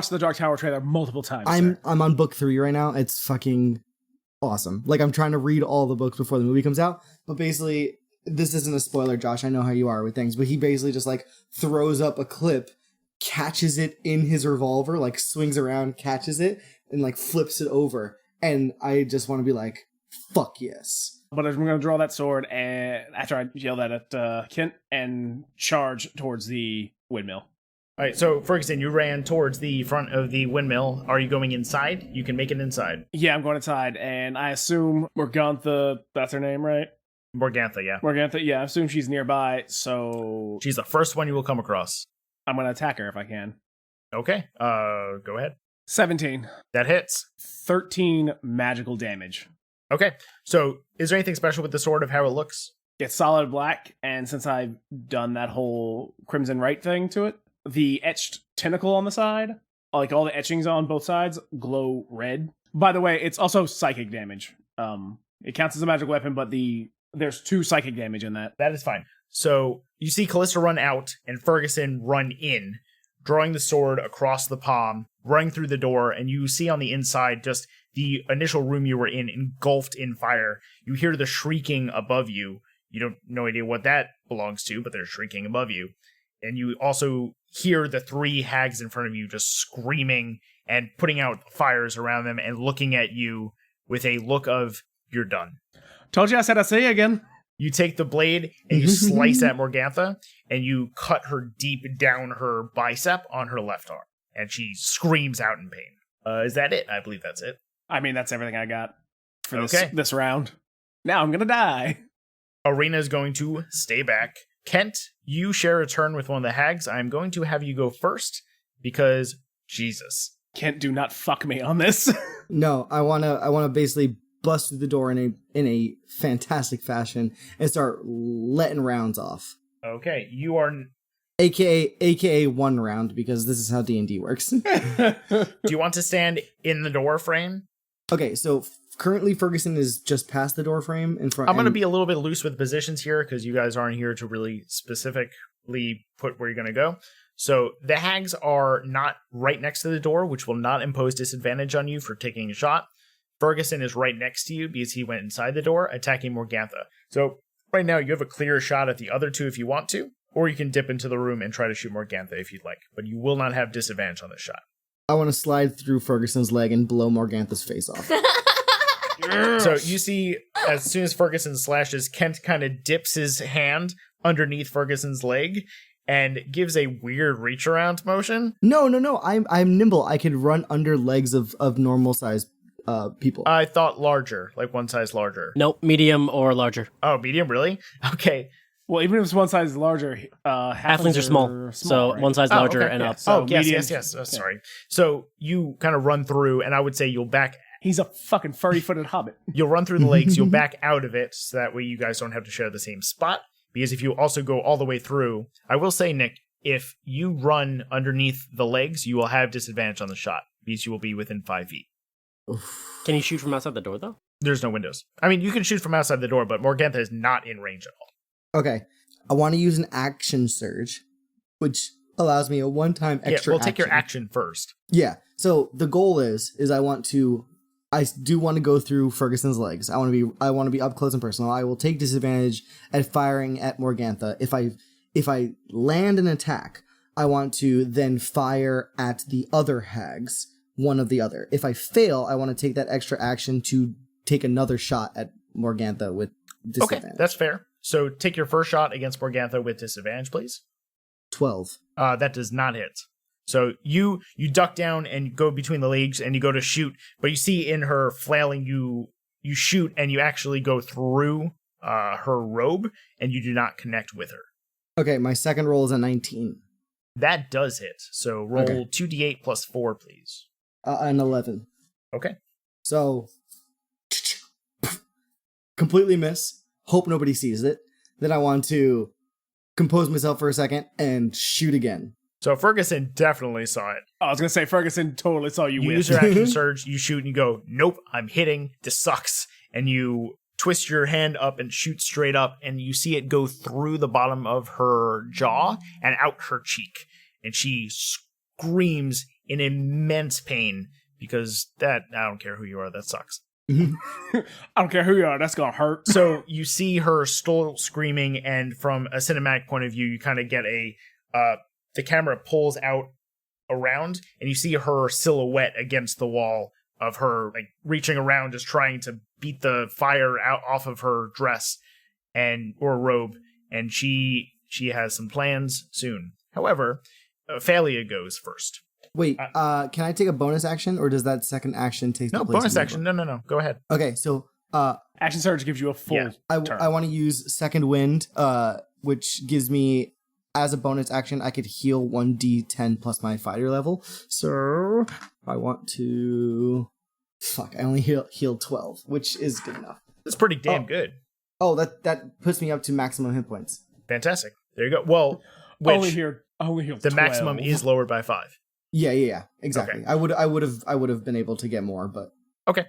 S5: the Dark Tower trailer multiple times.
S4: I'm
S5: sir.
S4: on book 3 right now. It's fucking awesome. Like, I'm trying to read all the books before the movie comes out, but basically, this isn't a spoiler, Josh. I know how you are with things, but he basically just like throws up a clip, catches it in his revolver, like swings around, catches it, and like flips it over. And I just want to be like, fuck yes.
S5: But I'm gonna draw that sword and after I yell that at Kent and charge towards the windmill.
S2: All right, so Ferguson, you ran towards the front of the windmill. Are you going inside? You can make it inside.
S5: Yeah, I'm going inside, and I assume Morgantha, that's her name, right?
S2: Morgantha, yeah.
S5: Morgantha, yeah, I assume she's nearby, so
S2: She's the first one you will come across.
S5: I'm going to attack her if I can.
S2: Okay, go ahead.
S5: 17.
S2: That hits.
S5: 13 magical damage.
S2: Okay, so is there anything special with the sword of how it looks?
S5: It's solid black, and since I've done that whole Crimson Right thing to it, the etched tentacle on the side, like all the etchings on both sides, glow red. By the way, it's also psychic damage. It counts as a magic weapon, but there's 2 psychic damage in that.
S2: That is fine. So you see Callista run out and Ferguson run in, drawing the sword across the palm, running through the door, and you see on the inside just the initial room you were in engulfed in fire. You hear the shrieking above you. You don't no idea what that belongs to, but they're shrieking above you. And you also hear the 3 hags in front of you just screaming and putting out fires around them and looking at you with a look of, you're done.
S5: Told you I said I'd say again.
S2: You take the blade and you slice at Morgantha and you cut her deep down her bicep on her left arm. And she screams out in pain. Is that it? I believe that's it.
S5: I mean, that's everything I got for
S2: Okay.
S5: this round. Now I'm going to die.
S2: Arena is going to stay back. Kent, you share a turn with one of the hags. I'm going to have you go first because Jesus.
S5: Kent, do not fuck me on this.
S4: No, I wanna basically bust through the door in a fantastic fashion and start letting rounds off.
S2: Okay, you are...
S4: AKA 1 round, because this is how D&D works.
S2: Do you want to stand in the door frame?
S4: Okay, so currently Ferguson is just past the door frame in front.
S2: I'm going to be a little bit loose with positions here because you guys aren't here to really specifically put where you're going to go. So the hags are not right next to the door, which will not impose disadvantage on you for taking a shot. Ferguson is right next to you because he went inside the door, attacking Morgantha. So right now you have a clear shot at the other 2 if you want to, or you can dip into the room and try to shoot Morgantha if you'd like, but you will not have disadvantage on this shot.
S4: I want to slide through Ferguson's leg and blow Morgantha's face off.
S2: So you see, as soon as Ferguson slashes, Kent kind of dips his hand underneath Ferguson's leg and gives a weird reach around motion.
S4: No. I'm nimble. I can run under legs of normal sized people.
S2: I thought larger, like one size larger.
S1: Nope, medium or larger.
S2: Oh, medium, really? Okay.
S5: Well, even if it's one size larger,
S1: Halflings are small, so
S5: right?
S1: one size larger
S2: okay,
S1: and
S2: yeah.
S1: up.
S5: So
S2: yes.
S5: medium-
S2: Oh, sorry. So you kind of run through, and I would say you'll
S5: He's a fucking furry-footed hobbit.
S2: run through the legs, you'll back out of it, so that way you guys don't have to share the same spot. Because if you also go all the way through, I will say, Nick, if you run underneath the legs, you will have disadvantage on the shot, because you will be within 5 feet.
S1: Can you shoot from outside the door, though?
S2: There's no windows. I mean, you can shoot from outside the door, but Morgantha is not in range at all.
S4: Okay. I want to use an action surge, which allows me a one-time extra
S2: Yeah, we'll take your action first.
S4: Yeah. So the goal is I do want to go through Ferguson's legs. I want to be up close and personal. I will take disadvantage at firing at Morgantha. If I land an attack, I want to then fire at the other hags, one of the other. If I fail, I want to take that extra action to take another shot at Morgantha with disadvantage.
S2: Okay, that's fair. So take your first shot against Morgantha with disadvantage, please.
S4: 12.
S2: That does not hit. So you duck down and go between the legs and you go to shoot, but you see in her flailing, you shoot and you actually go through her robe and you do not connect with her.
S4: Okay, my second roll is a 19.
S2: That does hit. So roll
S4: Okay.
S2: 2d8 plus 4, please.
S4: An 11.
S2: Okay.
S4: So completely miss. Hope nobody sees it. Then I want to compose myself for a second and shoot again.
S2: So Ferguson definitely saw it.
S5: I was going to say, Ferguson totally saw you
S2: You
S5: win.
S2: use your action surge, you shoot, and you go, nope, I'm hitting, this sucks. And you twist your hand up and shoot straight up, and you see it go through the bottom of her jaw and out her cheek. And she screams in immense pain because I don't care who you are, that sucks.
S5: I don't care who you are, that's going to hurt.
S2: So you see her still screaming, and from a cinematic point of view, you kind of get the camera pulls out around, and you see her silhouette against the wall of her, like, reaching around, just trying to beat the fire out off of her dress or robe, and she has some plans soon. However, Phalia goes first.
S4: Wait, can I take a bonus action, or does that second action take the
S2: No,
S4: place
S2: bonus
S4: of
S2: action. No. Go ahead.
S4: Okay, so
S5: Action Surge gives you a full turn.
S4: I want to use Second Wind, which gives me, as a bonus action, I could heal 1d10 plus my fighter level. So I want to... Fuck, I only healed 12, which is good enough.
S2: That's pretty damn good.
S4: Oh, that puts me up to maximum hit points.
S2: Fantastic. There you go. Well,
S5: Only healed
S2: the
S5: 12.
S2: maximum is lowered by 5.
S4: Yeah, exactly.
S2: Okay.
S4: I would have been able to get more, but
S2: Okay.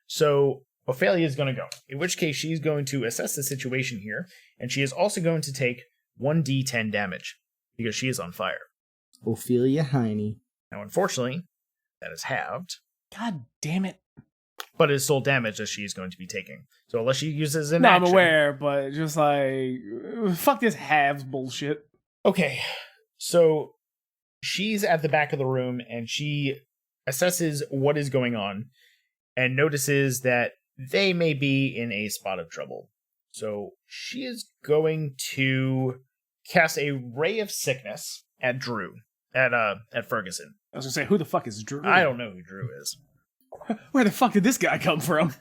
S2: So Ophelia is going to go, in which case she's going to assess the situation here, and she is also going to take 1d10 damage, because she is on fire.
S4: Ophelia Heine.
S2: Now, unfortunately, that is halved,
S5: God damn it.
S2: but it is still damage that she is going to be taking. So unless she uses an
S5: No,
S2: action...
S5: I'm aware, but just like, fuck this halves bullshit.
S2: Okay, so she's at the back of the room, and she assesses what is going on, and notices that they may be in a spot of trouble. So she is going to cast a Ray of Sickness at Drew, at Ferguson.
S5: I was gonna say, who the fuck is Drew?
S2: I don't know who Drew is.
S5: Where the fuck did this guy come from?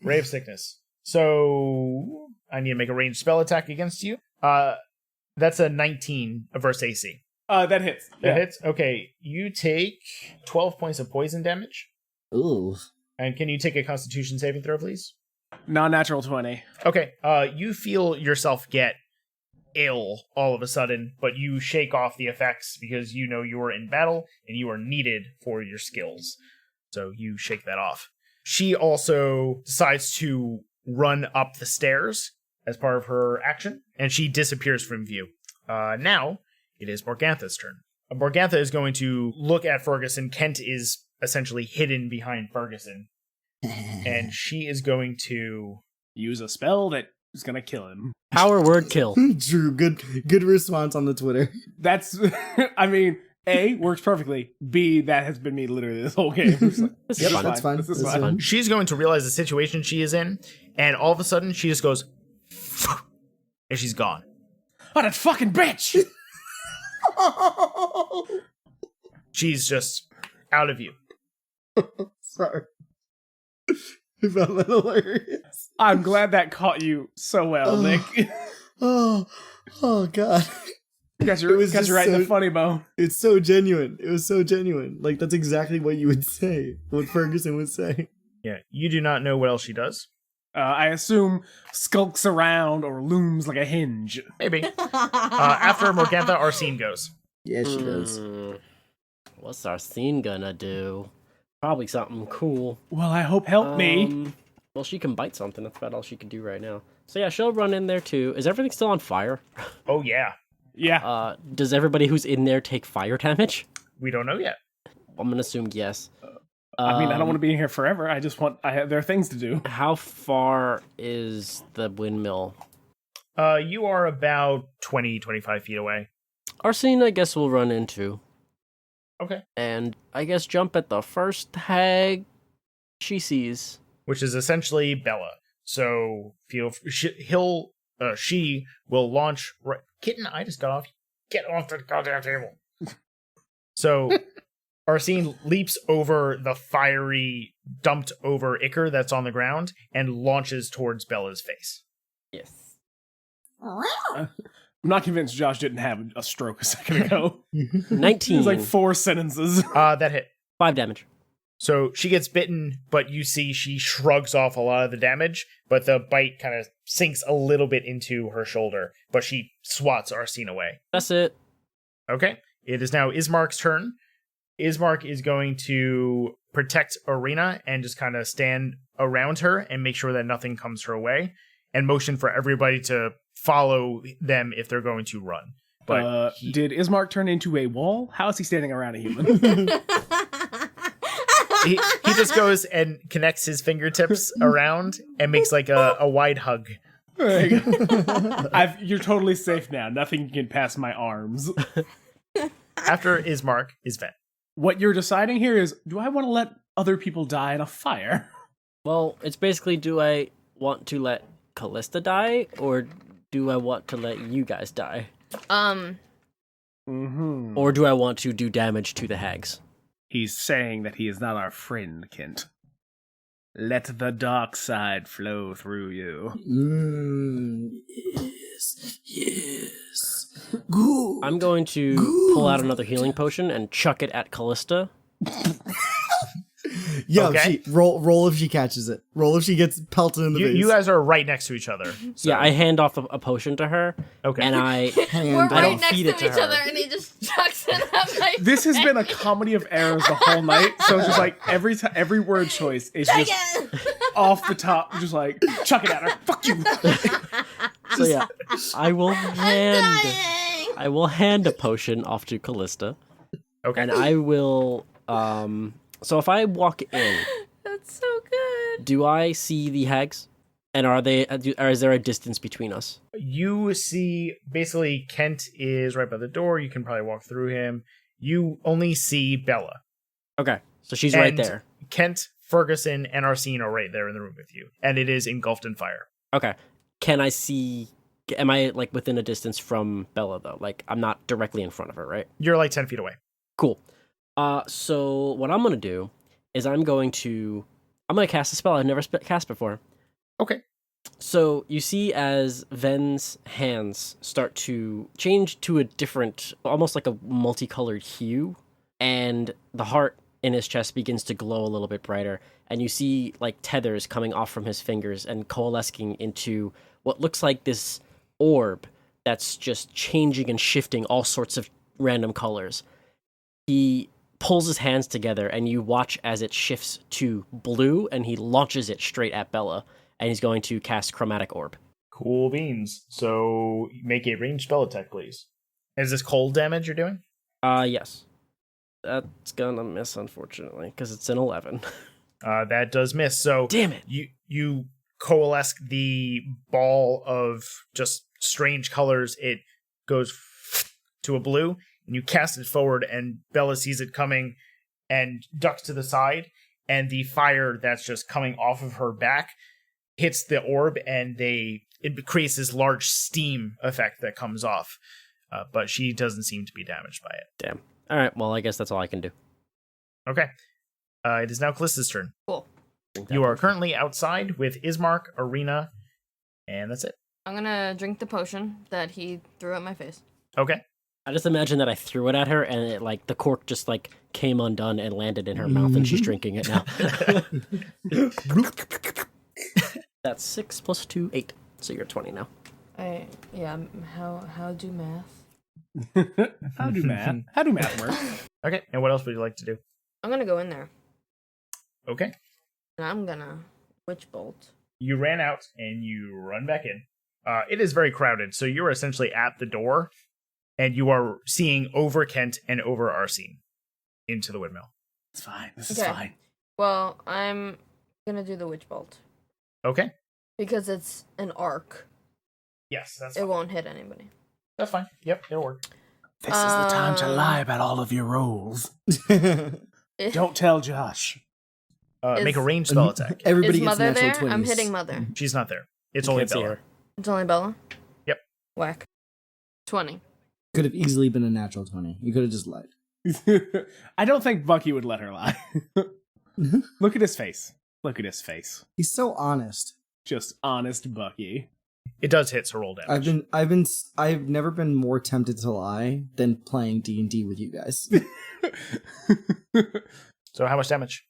S2: Ray of Sickness. So I need to make a ranged spell attack against you. That's a 19 versus AC.
S5: That hits.
S2: That hits? Okay, you take 12 points of poison damage.
S4: Ooh.
S2: And can you take a Constitution saving throw, please?
S5: Non-natural 20.
S2: Okay, you feel yourself get ill all of a sudden, but you shake off the effects because you know you are in battle and you are needed for your skills. So you shake that off. She also decides to run up the stairs as part of her action, and she disappears from view. Now, it is Morgantha's turn. Morgantha is going to look at Ferguson. Kent is essentially hidden behind Ferguson. And she is going to
S5: Use a spell that is gonna kill him.
S1: Power word kill.
S4: Drew, good response on the Twitter.
S5: That's, I mean, A, works perfectly. B, that has been me literally this whole game. It's like,
S1: This
S4: Yep,
S1: is fine.
S4: that's fine.
S5: This is
S4: That's
S5: fine.
S4: fine.
S2: she's going to realize the situation she is in, and all of a sudden she just goes and she's gone.
S5: Oh, that fucking bitch!
S2: She's just out of view.
S4: Sorry. I found that hilarious.
S5: I'm glad that caught you so well, Nick.
S4: Oh God.
S5: got
S4: It was
S5: you
S4: just
S5: right in the
S4: so-
S5: funny bone.
S4: It's so genuine. It was so genuine. Like, that's exactly what you would say. What Ferguson would say.
S2: Yeah, you do not know what else she does.
S5: I assume skulks around or looms like a hinge.
S2: Maybe. After Morgantha, Arsene goes.
S4: Yeah, she does.
S1: What's Arsene gonna do? Probably something cool.
S5: Well, I hope help me.
S1: Well, she can bite something. That's about all she can do right now. So yeah, she'll run in there too. Is everything still on fire?
S2: Oh, yeah.
S5: Yeah.
S1: Does everybody who's in there take fire damage?
S2: We don't know yet.
S1: I'm gonna assume yes.
S5: I mean, I don't want to be in here forever. There are things to do.
S1: How far is the windmill?
S2: You are about 20, 25 feet away.
S1: Arsene, I guess, will run into.
S2: Okay.
S1: And I guess jump at the first hag she sees.
S2: Which is essentially Bella. So she will launch. Kitten, I just got off. Get off the goddamn table. So Arsene leaps over the fiery, dumped over ichor that's on the ground and launches towards Bella's face.
S1: Yes.
S5: I'm not convinced Josh didn't have a stroke a second ago.
S1: 19.
S5: It was like 4 sentences.
S2: That hit.
S1: 5 damage.
S2: So she gets bitten, but you see she shrugs off a lot of the damage, but the bite kind of sinks a little bit into her shoulder, but she swats Arsene away.
S1: That's it.
S2: Okay. It is now Ismark's turn. Ismark is going to protect Arena and just kind of stand around her and make sure that nothing comes her way, and motion for everybody to follow them if they're going to run. But
S5: did Ismark turn into a wall? How is he standing around a human?
S2: he just goes and connects his fingertips around and makes like a wide hug.
S5: There you go. You're totally safe now. Nothing can pass my arms.
S2: After Ismark is Ven.
S5: What you're deciding here is, do I want to let other people die in a fire?
S1: Well, it's basically, do I want to let Callista die, or do I want to let you guys die?
S5: Mm-hmm.
S1: Or do I want to do damage to the hags?
S5: He's saying that he is not our friend, Kent. Let the dark side flow through you.
S4: Yes. Good.
S1: I'm going to pull out another healing potion and chuck it at Callista.
S4: Yeah,
S2: Okay.
S4: roll if she catches it. Roll if she gets pelted in the face.
S2: You guys are right next to each other. So.
S1: Yeah, I hand off a potion to her,
S2: Okay.
S1: and I
S4: Hand
S3: We're
S4: off.
S3: right
S1: don't
S3: next
S1: feed
S3: to
S1: it to
S3: each
S1: her.
S3: other, and he just chucks it at my
S5: This has been a
S3: face.
S5: comedy of errors the whole night. So just like every word choice is
S3: Dang
S5: just
S3: it!
S5: off the top, just like chuck it at her. Fuck you.
S1: so yeah, I will
S3: I'm
S1: hand
S3: dying.
S1: a potion off to Callista,
S2: Okay.
S1: and I will. So if I walk in,
S3: That's so good.
S1: do I see the hags? And are they? Or is there a distance between us?
S2: You see, basically, Kent is right by the door. You can probably walk through him. You only see Bella.
S1: Okay, so she's right
S2: And
S1: there.
S2: Kent, Ferguson, and Arsene are right there in the room with you. And it is engulfed in fire.
S1: Okay, can I see? Am I like within a distance from Bella though? Like I'm not directly in front of her, right?
S2: You're like 10 feet away.
S1: Cool. So what I'm gonna do is I'm gonna cast a spell I've never cast before.
S2: Okay.
S1: So you see as Ven's hands start to change to a different, almost like a multicolored hue, and the heart in his chest begins to glow a little bit brighter, and you see like tethers coming off from his fingers and coalescing into what looks like this orb that's just changing and shifting all sorts of random colors. He pulls his hands together, and you watch as it shifts to blue, and he launches it straight at Bella, and he's going to cast Chromatic Orb.
S2: Cool beans. So make a ranged spell attack, please. Is this cold damage you're doing?
S1: Yes. That's gonna miss, unfortunately, because it's an 11.
S2: That does miss. So
S1: Damn it.
S2: you coalesce the ball of just strange colors. It goes to a blue, and you cast it forward, and Bella sees it coming and ducks to the side, and the fire that's just coming off of her back hits the orb, and it creates this large steam effect that comes off. But she doesn't seem to be damaged by it.
S1: Damn. All right, well, I guess that's all I can do.
S2: Okay. It is now Callista's turn.
S3: Cool.
S2: You are currently outside with Ismark, Arena, and that's it.
S3: I'm gonna drink the potion that he threw at my face.
S2: Okay.
S1: I just imagine that I threw it at her, and it, like, the cork just, like, came undone and landed in her mouth, and she's drinking it now. That's 6 plus 2, 8. So you're 20 now.
S3: How do math?
S5: How do math work?
S2: Okay. And what else would you like to do?
S3: I'm gonna go in there,
S2: Okay.
S3: and I'm gonna witch bolt.
S2: You ran out and you run back in. It is very crowded, so you're essentially at the door, and you are seeing over Kent and over Arsene into the windmill.
S5: It's fine. This is
S3: Okay.
S5: fine.
S3: Well, I'm gonna do the witch bolt
S2: Okay.
S3: because it's an arc.
S2: Yes, that's
S3: It
S2: fine.
S3: won't hit anybody.
S2: That's fine. Yep, it'll work.
S5: This is the time to lie about all of your rolls. Don't tell Josh.
S2: Make a
S3: Is-
S2: ranged spell attack.
S4: Everybody
S3: Is
S4: gets
S3: Mother
S4: natural
S3: there?
S4: 20s.
S3: I'm hitting Mother.
S2: She's not there. It's
S1: You
S2: only
S1: can't see
S2: Bella.
S1: her.
S3: It's only Bella?
S2: Yep.
S3: Whack. 20.
S4: Could have easily been a natural 20. You could have just lied.
S5: I don't think Bucky would let her lie. Look at his face. Look at his face.
S4: He's so honest.
S5: Just honest Bucky.
S2: It does hit, so roll damage.
S4: I've never been more tempted to lie than playing D&D with you guys.
S2: So how much damage?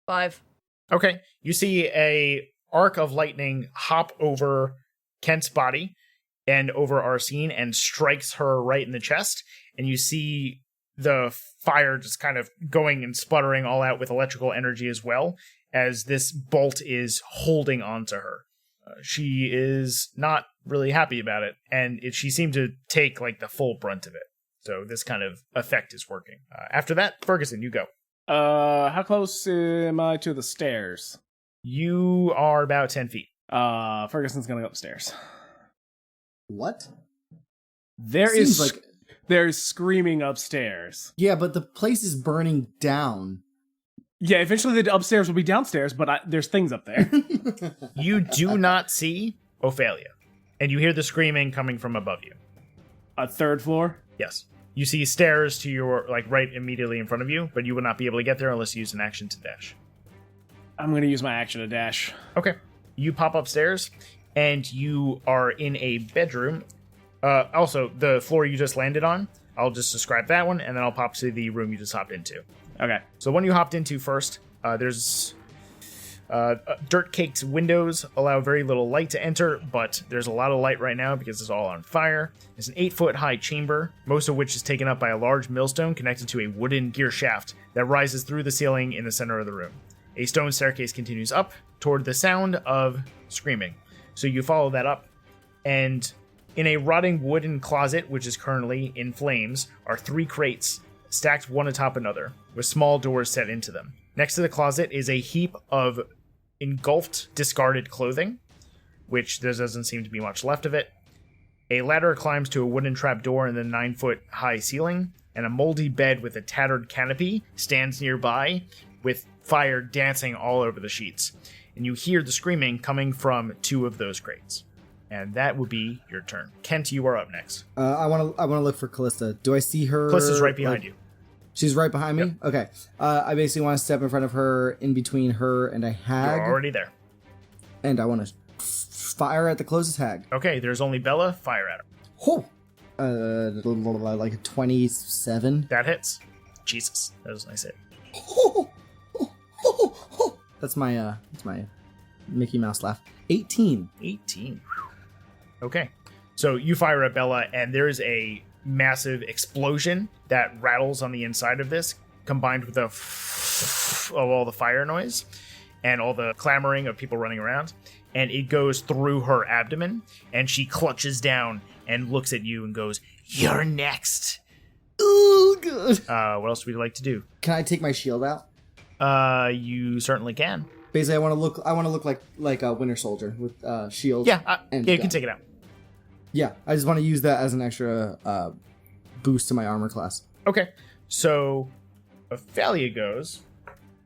S3: 5.
S2: Okay. You see a arc of lightning hop over Kent's body and over Arsene and strikes her right in the chest. And you see the fire just kind of going and sputtering all out with electrical energy as well, as this bolt is holding onto her. She is not really happy about it, and she seemed to take like the full brunt of it. So this kind of effect is working. After that, Ferguson, you go.
S5: How close am I to the stairs?
S2: You are about 10 feet.
S5: Ferguson's gonna go upstairs.
S4: What?
S5: There's screaming upstairs.
S4: Yeah, but the place is burning down.
S5: Yeah, eventually the upstairs will be downstairs, but there's things up there.
S2: You do not see Ophelia, and you hear the screaming coming from above you.
S5: A third floor?
S2: Yes. You see stairs to your, like, right immediately in front of you, but you will not be able to get there unless you use an action to dash.
S5: I'm gonna use my action to dash.
S2: Okay. You pop upstairs, and you are in a bedroom. Also, the floor you just landed on, I'll just describe that one, and then I'll pop to the room you just hopped into.
S5: Okay.
S2: So the one you hopped into first There's dirt-caked windows allow very little light to enter, but there's a lot of light right now because it's all on fire. It's an 8-foot-high chamber, most of which is taken up by a large millstone connected to a wooden gear shaft that rises through the ceiling in the center of the room. A stone staircase continues up toward the sound of screaming. So you follow that up, and in a rotting wooden closet, which is currently in flames, are 3 crates stacked one atop another, with small doors set into them. Next to the closet is a heap of engulfed, discarded clothing, which there doesn't seem to be much left of it. A ladder climbs to a wooden trapdoor in the 9-foot-high ceiling, and a moldy bed with a tattered canopy stands nearby, with fire dancing all over the sheets. And you hear the screaming coming from 2 of those crates. And that would be your turn. Kent, you are up next.
S4: I want to look for Callista. Do I see her?
S2: Callista's right behind you.
S4: She's right behind me?
S2: Yep.
S4: Okay. I basically want to step in front of her, in between her and a hag.
S2: You're already there.
S4: And I want to fire at the closest hag.
S2: Okay, there's only Bella. Fire at her.
S4: Oh! Like a 27.
S2: That hits. Jesus, that was a nice hit.
S4: That's my Mickey Mouse laugh. 18.
S2: 18. Okay. So you fire at Bella, and there's a massive explosion that rattles on the inside of this, combined with the of all the fire noise and all the clamoring of people running around. And it goes through her abdomen, and she clutches down and looks at you and goes, "You're next."
S4: Ooh, good.
S2: What else would you like to do?
S4: Can I take my shield out?
S2: You certainly can.
S4: Basically, I want to look like a Winter Soldier with shield.
S2: Yeah,
S4: and
S2: you
S4: gun.
S2: can take it out.
S4: Yeah, I just want to use that as an extra boost to my armor class.
S2: Okay, so Ophelia goes.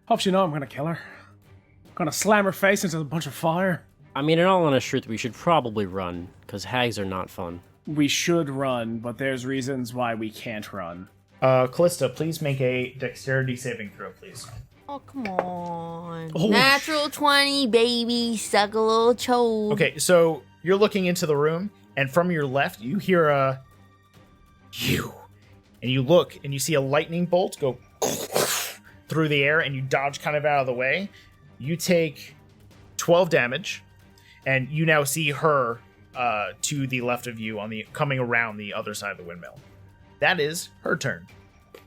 S5: Hope you know I'm gonna kill her. Gonna slam her face into a bunch of fire.
S1: I mean, in all honest truth, we should probably run, because hags are not fun.
S5: We should run, but there's reasons why we can't run.
S2: Callista, please make a dexterity saving throw, please.
S3: Oh, come on.
S5: Oh,
S3: Natural 20, baby. Suck a little chode.
S2: Okay, so you're looking into the room, and from your left, you hear a... You. And you look, and you see a lightning bolt go through the air, and you dodge kind of out of the way. You take 12 damage, and you now see her to the left of you, coming around the other side of the windmill. That is her turn.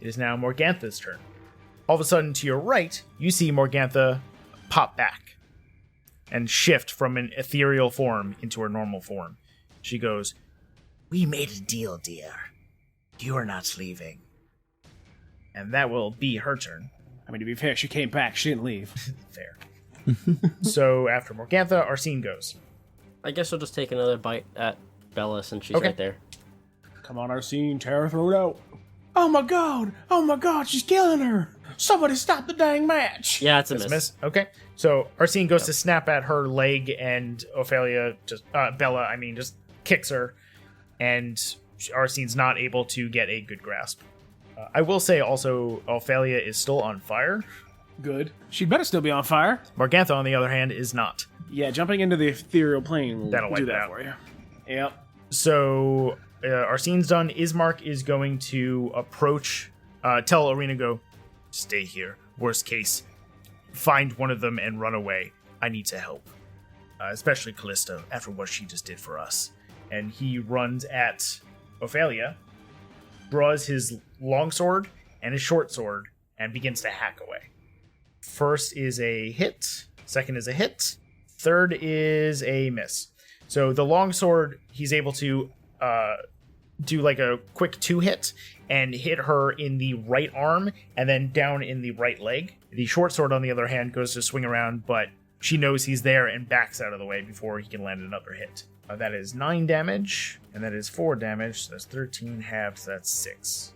S2: It is now Morgantha's turn. All of a sudden, to your right, you see Morgantha pop back and shift from an ethereal form into her normal form. She goes, "We made a deal, dear. You are not leaving." And that will be her turn.
S5: I mean, to be fair, she came back. She didn't leave.
S2: Fair. So after Morgantha, Arsene goes.
S1: I guess we'll just take another bite at Bella since she's
S2: Okay.
S1: right there.
S5: Come on, Arsene, tear her throat out. Oh my god, she's killing her. Somebody stop the dang match.
S1: Yeah, it's a
S2: That's a
S1: miss.
S2: miss. Okay. So Arsene goes to snap at her leg, and Ophelia Bella just kicks her, and Arsene's not able to get a good grasp. I will say also, Ophelia is still on fire.
S5: Good. She better still be on fire.
S2: Morgantha, on the other hand, is not.
S5: Yeah, jumping into the ethereal plane will
S2: That'll wipe
S5: do
S2: it
S5: that
S2: out.
S5: for you. Yep.
S2: So Arsene's done. Ismark is going to approach, tell Arena, go, "Stay here. Worst case, find one of them and run away. I need to help. Especially Callista, after what she just did for us." And he runs at Ophelia, draws his longsword and his short sword, and begins to hack away. First is a hit. Second is a hit. Third is a miss. So the longsword, he's able to do like a quick 2-hit and hit her in the right arm and then down in the right leg. The short sword, on the other hand, goes to swing around, but she knows he's there and backs out of the way before he can land another hit. That is 9 damage, and that is 4 damage. So that's 13 halves, so that's 6.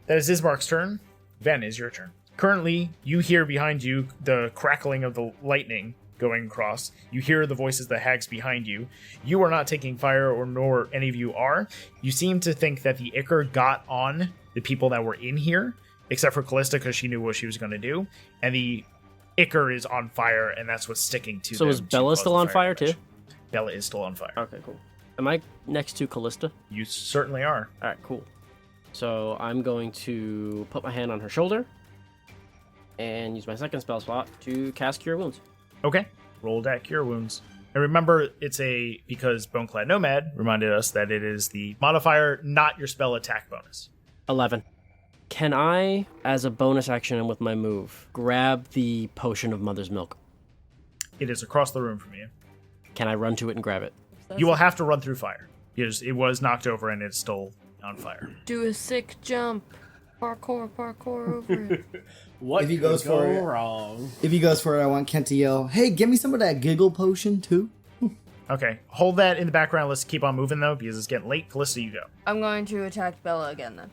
S2: That is Ismark's turn. Ven, is your turn. Currently, you hear behind you the crackling of the lightning going across. You hear the voices of the hags behind you. You are not taking fire, or nor any of you are. You seem to think that the Ichor got on the people that were in here, except for Callista, because she knew what she was going to do. And the Ichor is on fire, and that's what's sticking to them.
S1: So is
S2: to
S1: Bella
S2: cause
S1: still
S2: the
S1: on fire
S2: damage.
S1: too?
S2: Bella is still on fire.
S1: Okay, cool. Am I next to Callista?
S2: You certainly are.
S1: Alright, cool. So I'm going to put my hand on her shoulder and use my second spell slot to cast Cure Wounds.
S2: Okay. Roll that Cure Wounds. And remember, because Boneclad Nomad reminded us that it is the modifier, not your spell attack bonus.
S1: 11. Can I, as a bonus action and with my move, grab the potion of Mother's Milk?
S2: It is across the room from you.
S1: Can I run to it and grab it?
S2: You will have to run through fire. Because it was knocked over and it's still on fire.
S3: Do a sick jump. Parkour over it.
S5: What
S4: If he goes
S5: could go
S4: for it-
S5: wrong?
S4: If he goes for it, I want Kent to yell, "Hey, give me some of that giggle potion too."
S2: Okay. Hold that in the background. Let's keep on moving, though, because it's getting late. Callista, you go.
S3: I'm going to attack Bella again then.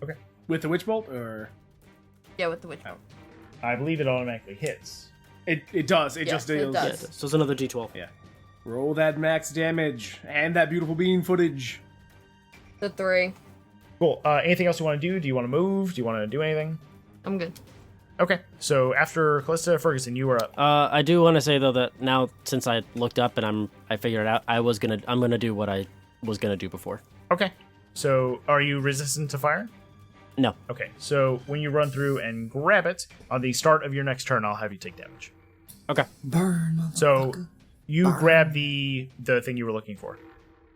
S2: Okay.
S5: With the witch bolt, or
S3: Yeah, with the witch bolt.
S2: I believe it automatically hits.
S5: it does. It
S3: Yes,
S5: just
S3: it
S5: deals.
S3: does.
S1: So it's another D12.
S5: Yeah. Roll that max damage and that beautiful bean footage.
S3: The 3.
S2: Cool. Anything else you want to do? Do you want to move? Do you want to do anything?
S3: I'm good.
S2: Okay. So after Callista, Ferguson, you are up.
S1: I do want to say though that now since I looked up and I figured it out, I'm gonna do what I was gonna do before.
S2: Okay. So are you resistant to fire?
S1: No.
S2: Okay. So when you run through and grab it, on the start of your next turn, I'll have you take damage.
S1: Okay.
S4: Burn, motherfucker.
S2: So you grab the thing you were looking for.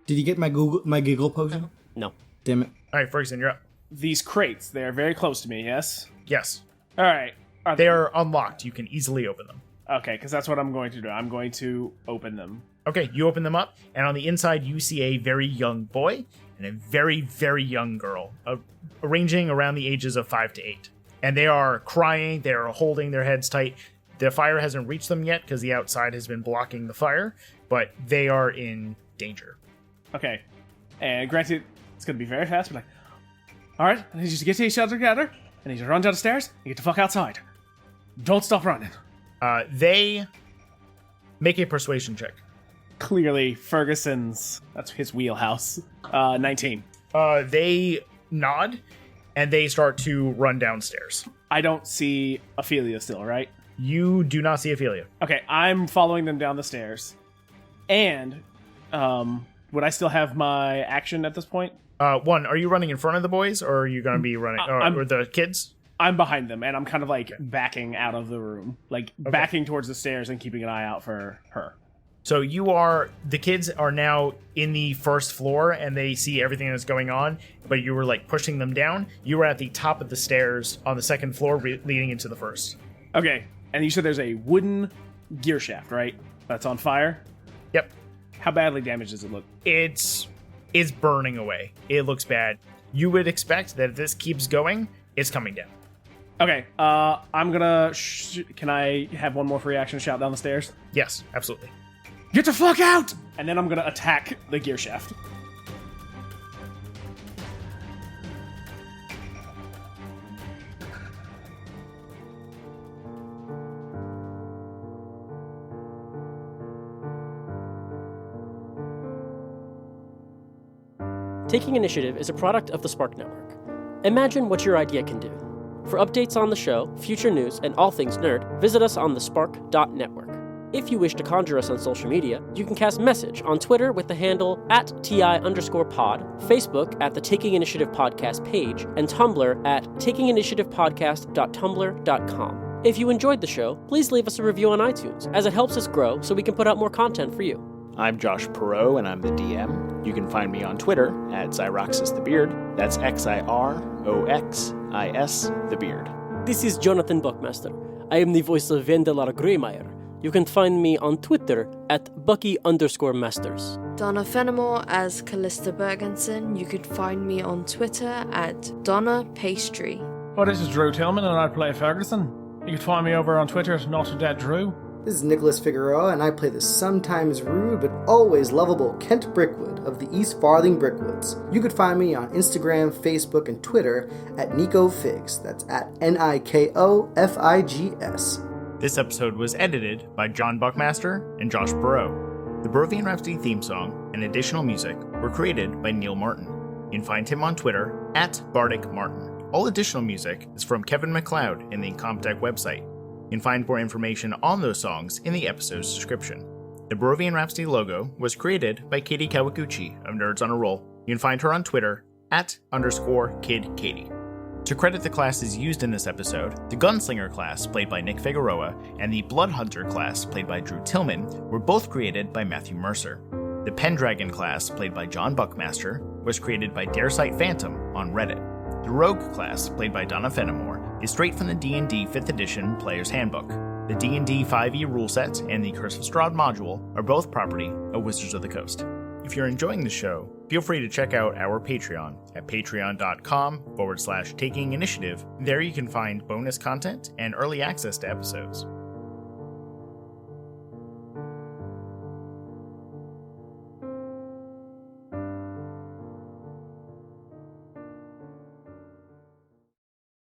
S4: Did you get my giggle potion?
S1: No.
S4: Damn it.
S2: All right, Ferguson, you're up.
S5: These crates, they are very close to me, yes?
S2: Yes.
S5: All right. Are
S2: They are unlocked. You can easily open them.
S5: Okay, because that's what I'm going to do. I'm going to open them.
S2: Okay, you open them up, and on the inside, you see a very young boy and a very, very young girl, ranging around the ages of 5 to 8. And they are crying, they are holding their heads tight. The fire hasn't reached them yet because the outside has been blocking the fire, but they are in danger.
S5: Okay. And granted, it's going to be very fast, but like, all right, I need you to get to each other together. I need you to run down the stairs and get the fuck outside. Don't stop running.
S2: They make a persuasion check.
S5: Clearly, that's his wheelhouse. 19.
S2: They nod, and they start to run downstairs.
S5: I don't see Ophelia still, right?
S2: You do not see Ophelia.
S5: Okay, I'm following them down the stairs. And, would I still have my action at this point?
S2: One, are you running in front of the boys, or are you going to be running, or the kids?
S5: I'm behind them, and I'm kind of like backing out of the room. Like, backing towards the stairs and keeping an eye out for her.
S2: So the kids are now in the first floor, and they see everything that's going on, but you were like pushing them down. You were at the top of the stairs on the second floor leading into the first.
S5: Okay, and you said there's a wooden gear shaft, right? That's on fire?
S2: Yep.
S5: How badly damaged does it look?
S2: It's burning away. It looks bad. You would expect that if this keeps going, it's coming down.
S5: Okay, I'm gonna... can I have one more free action shout down the stairs?
S2: Yes, absolutely.
S5: Get the fuck out! And then I'm gonna attack the gear shaft.
S1: Taking Initiative is a product of the Spark Network. Imagine what your idea can do. For updates on the show, future news, and all things nerd, visit us on thespark.network. If you wish to conjure us on social media, you can cast message on Twitter with the handle @TI_pod, Facebook at the Taking Initiative Podcast page, and Tumblr at takinginitiativepodcast.tumblr.com. If you enjoyed the show, please leave us a review on iTunes, as it helps us grow so we can put out more content for you.
S6: I'm Josh Perot, and I'm the DM. You can find me on Twitter at XyroxisTheBeard. That's XIROXIS the Beard.
S1: This is Jonathan Buckmaster. I am the voice of Vendelar Greymeyer. You can find me on Twitter at Bucky_Masters.
S3: Donna Fenimore as Callista Bergensen. You could find me on Twitter at Donna Pastry.
S5: Oh, this is Drew Tillman, and I play Ferguson. You can find me over on Twitter at NotADeadDrew.
S4: This is Nicholas Figueroa, and I play the sometimes rude but always lovable Kent Brickwood of the East Farthing Brickwoods. You could find me on Instagram, Facebook, and Twitter at NicoFigs. That's at NIKOFIGS.
S2: This episode was edited by John Buckmaster and Josh Perot. The Barovian Rhapsody theme song and additional music were created by Neil Martin. You can find him on Twitter at Bardic Martin. All additional music is from Kevin MacLeod in the Incomptech website. You can find more information on those songs in the episode's description. The Barovian Rhapsody logo was created by Kati Kawaguchi of Nerds on a Roll. You can find her on Twitter at _KidKatie. To credit the classes used in this episode, the Gunslinger class, played by Nick Figueroa, and the Bloodhunter class, played by Drew Tillman, were both created by Matthew Mercer. The Pendragon class, played by John Buckmaster, was created by Daresight Phantom on Reddit. The Rogue class, played by Donna Fenimore, is straight from the D&D 5th edition Player's Handbook. The D&D 5e rule set and the Curse of Strahd module are both property of Wizards of the Coast. If you're enjoying the show, feel free to check out our Patreon at patreon.com/Taking Initiative. There you can find bonus content and early access to episodes.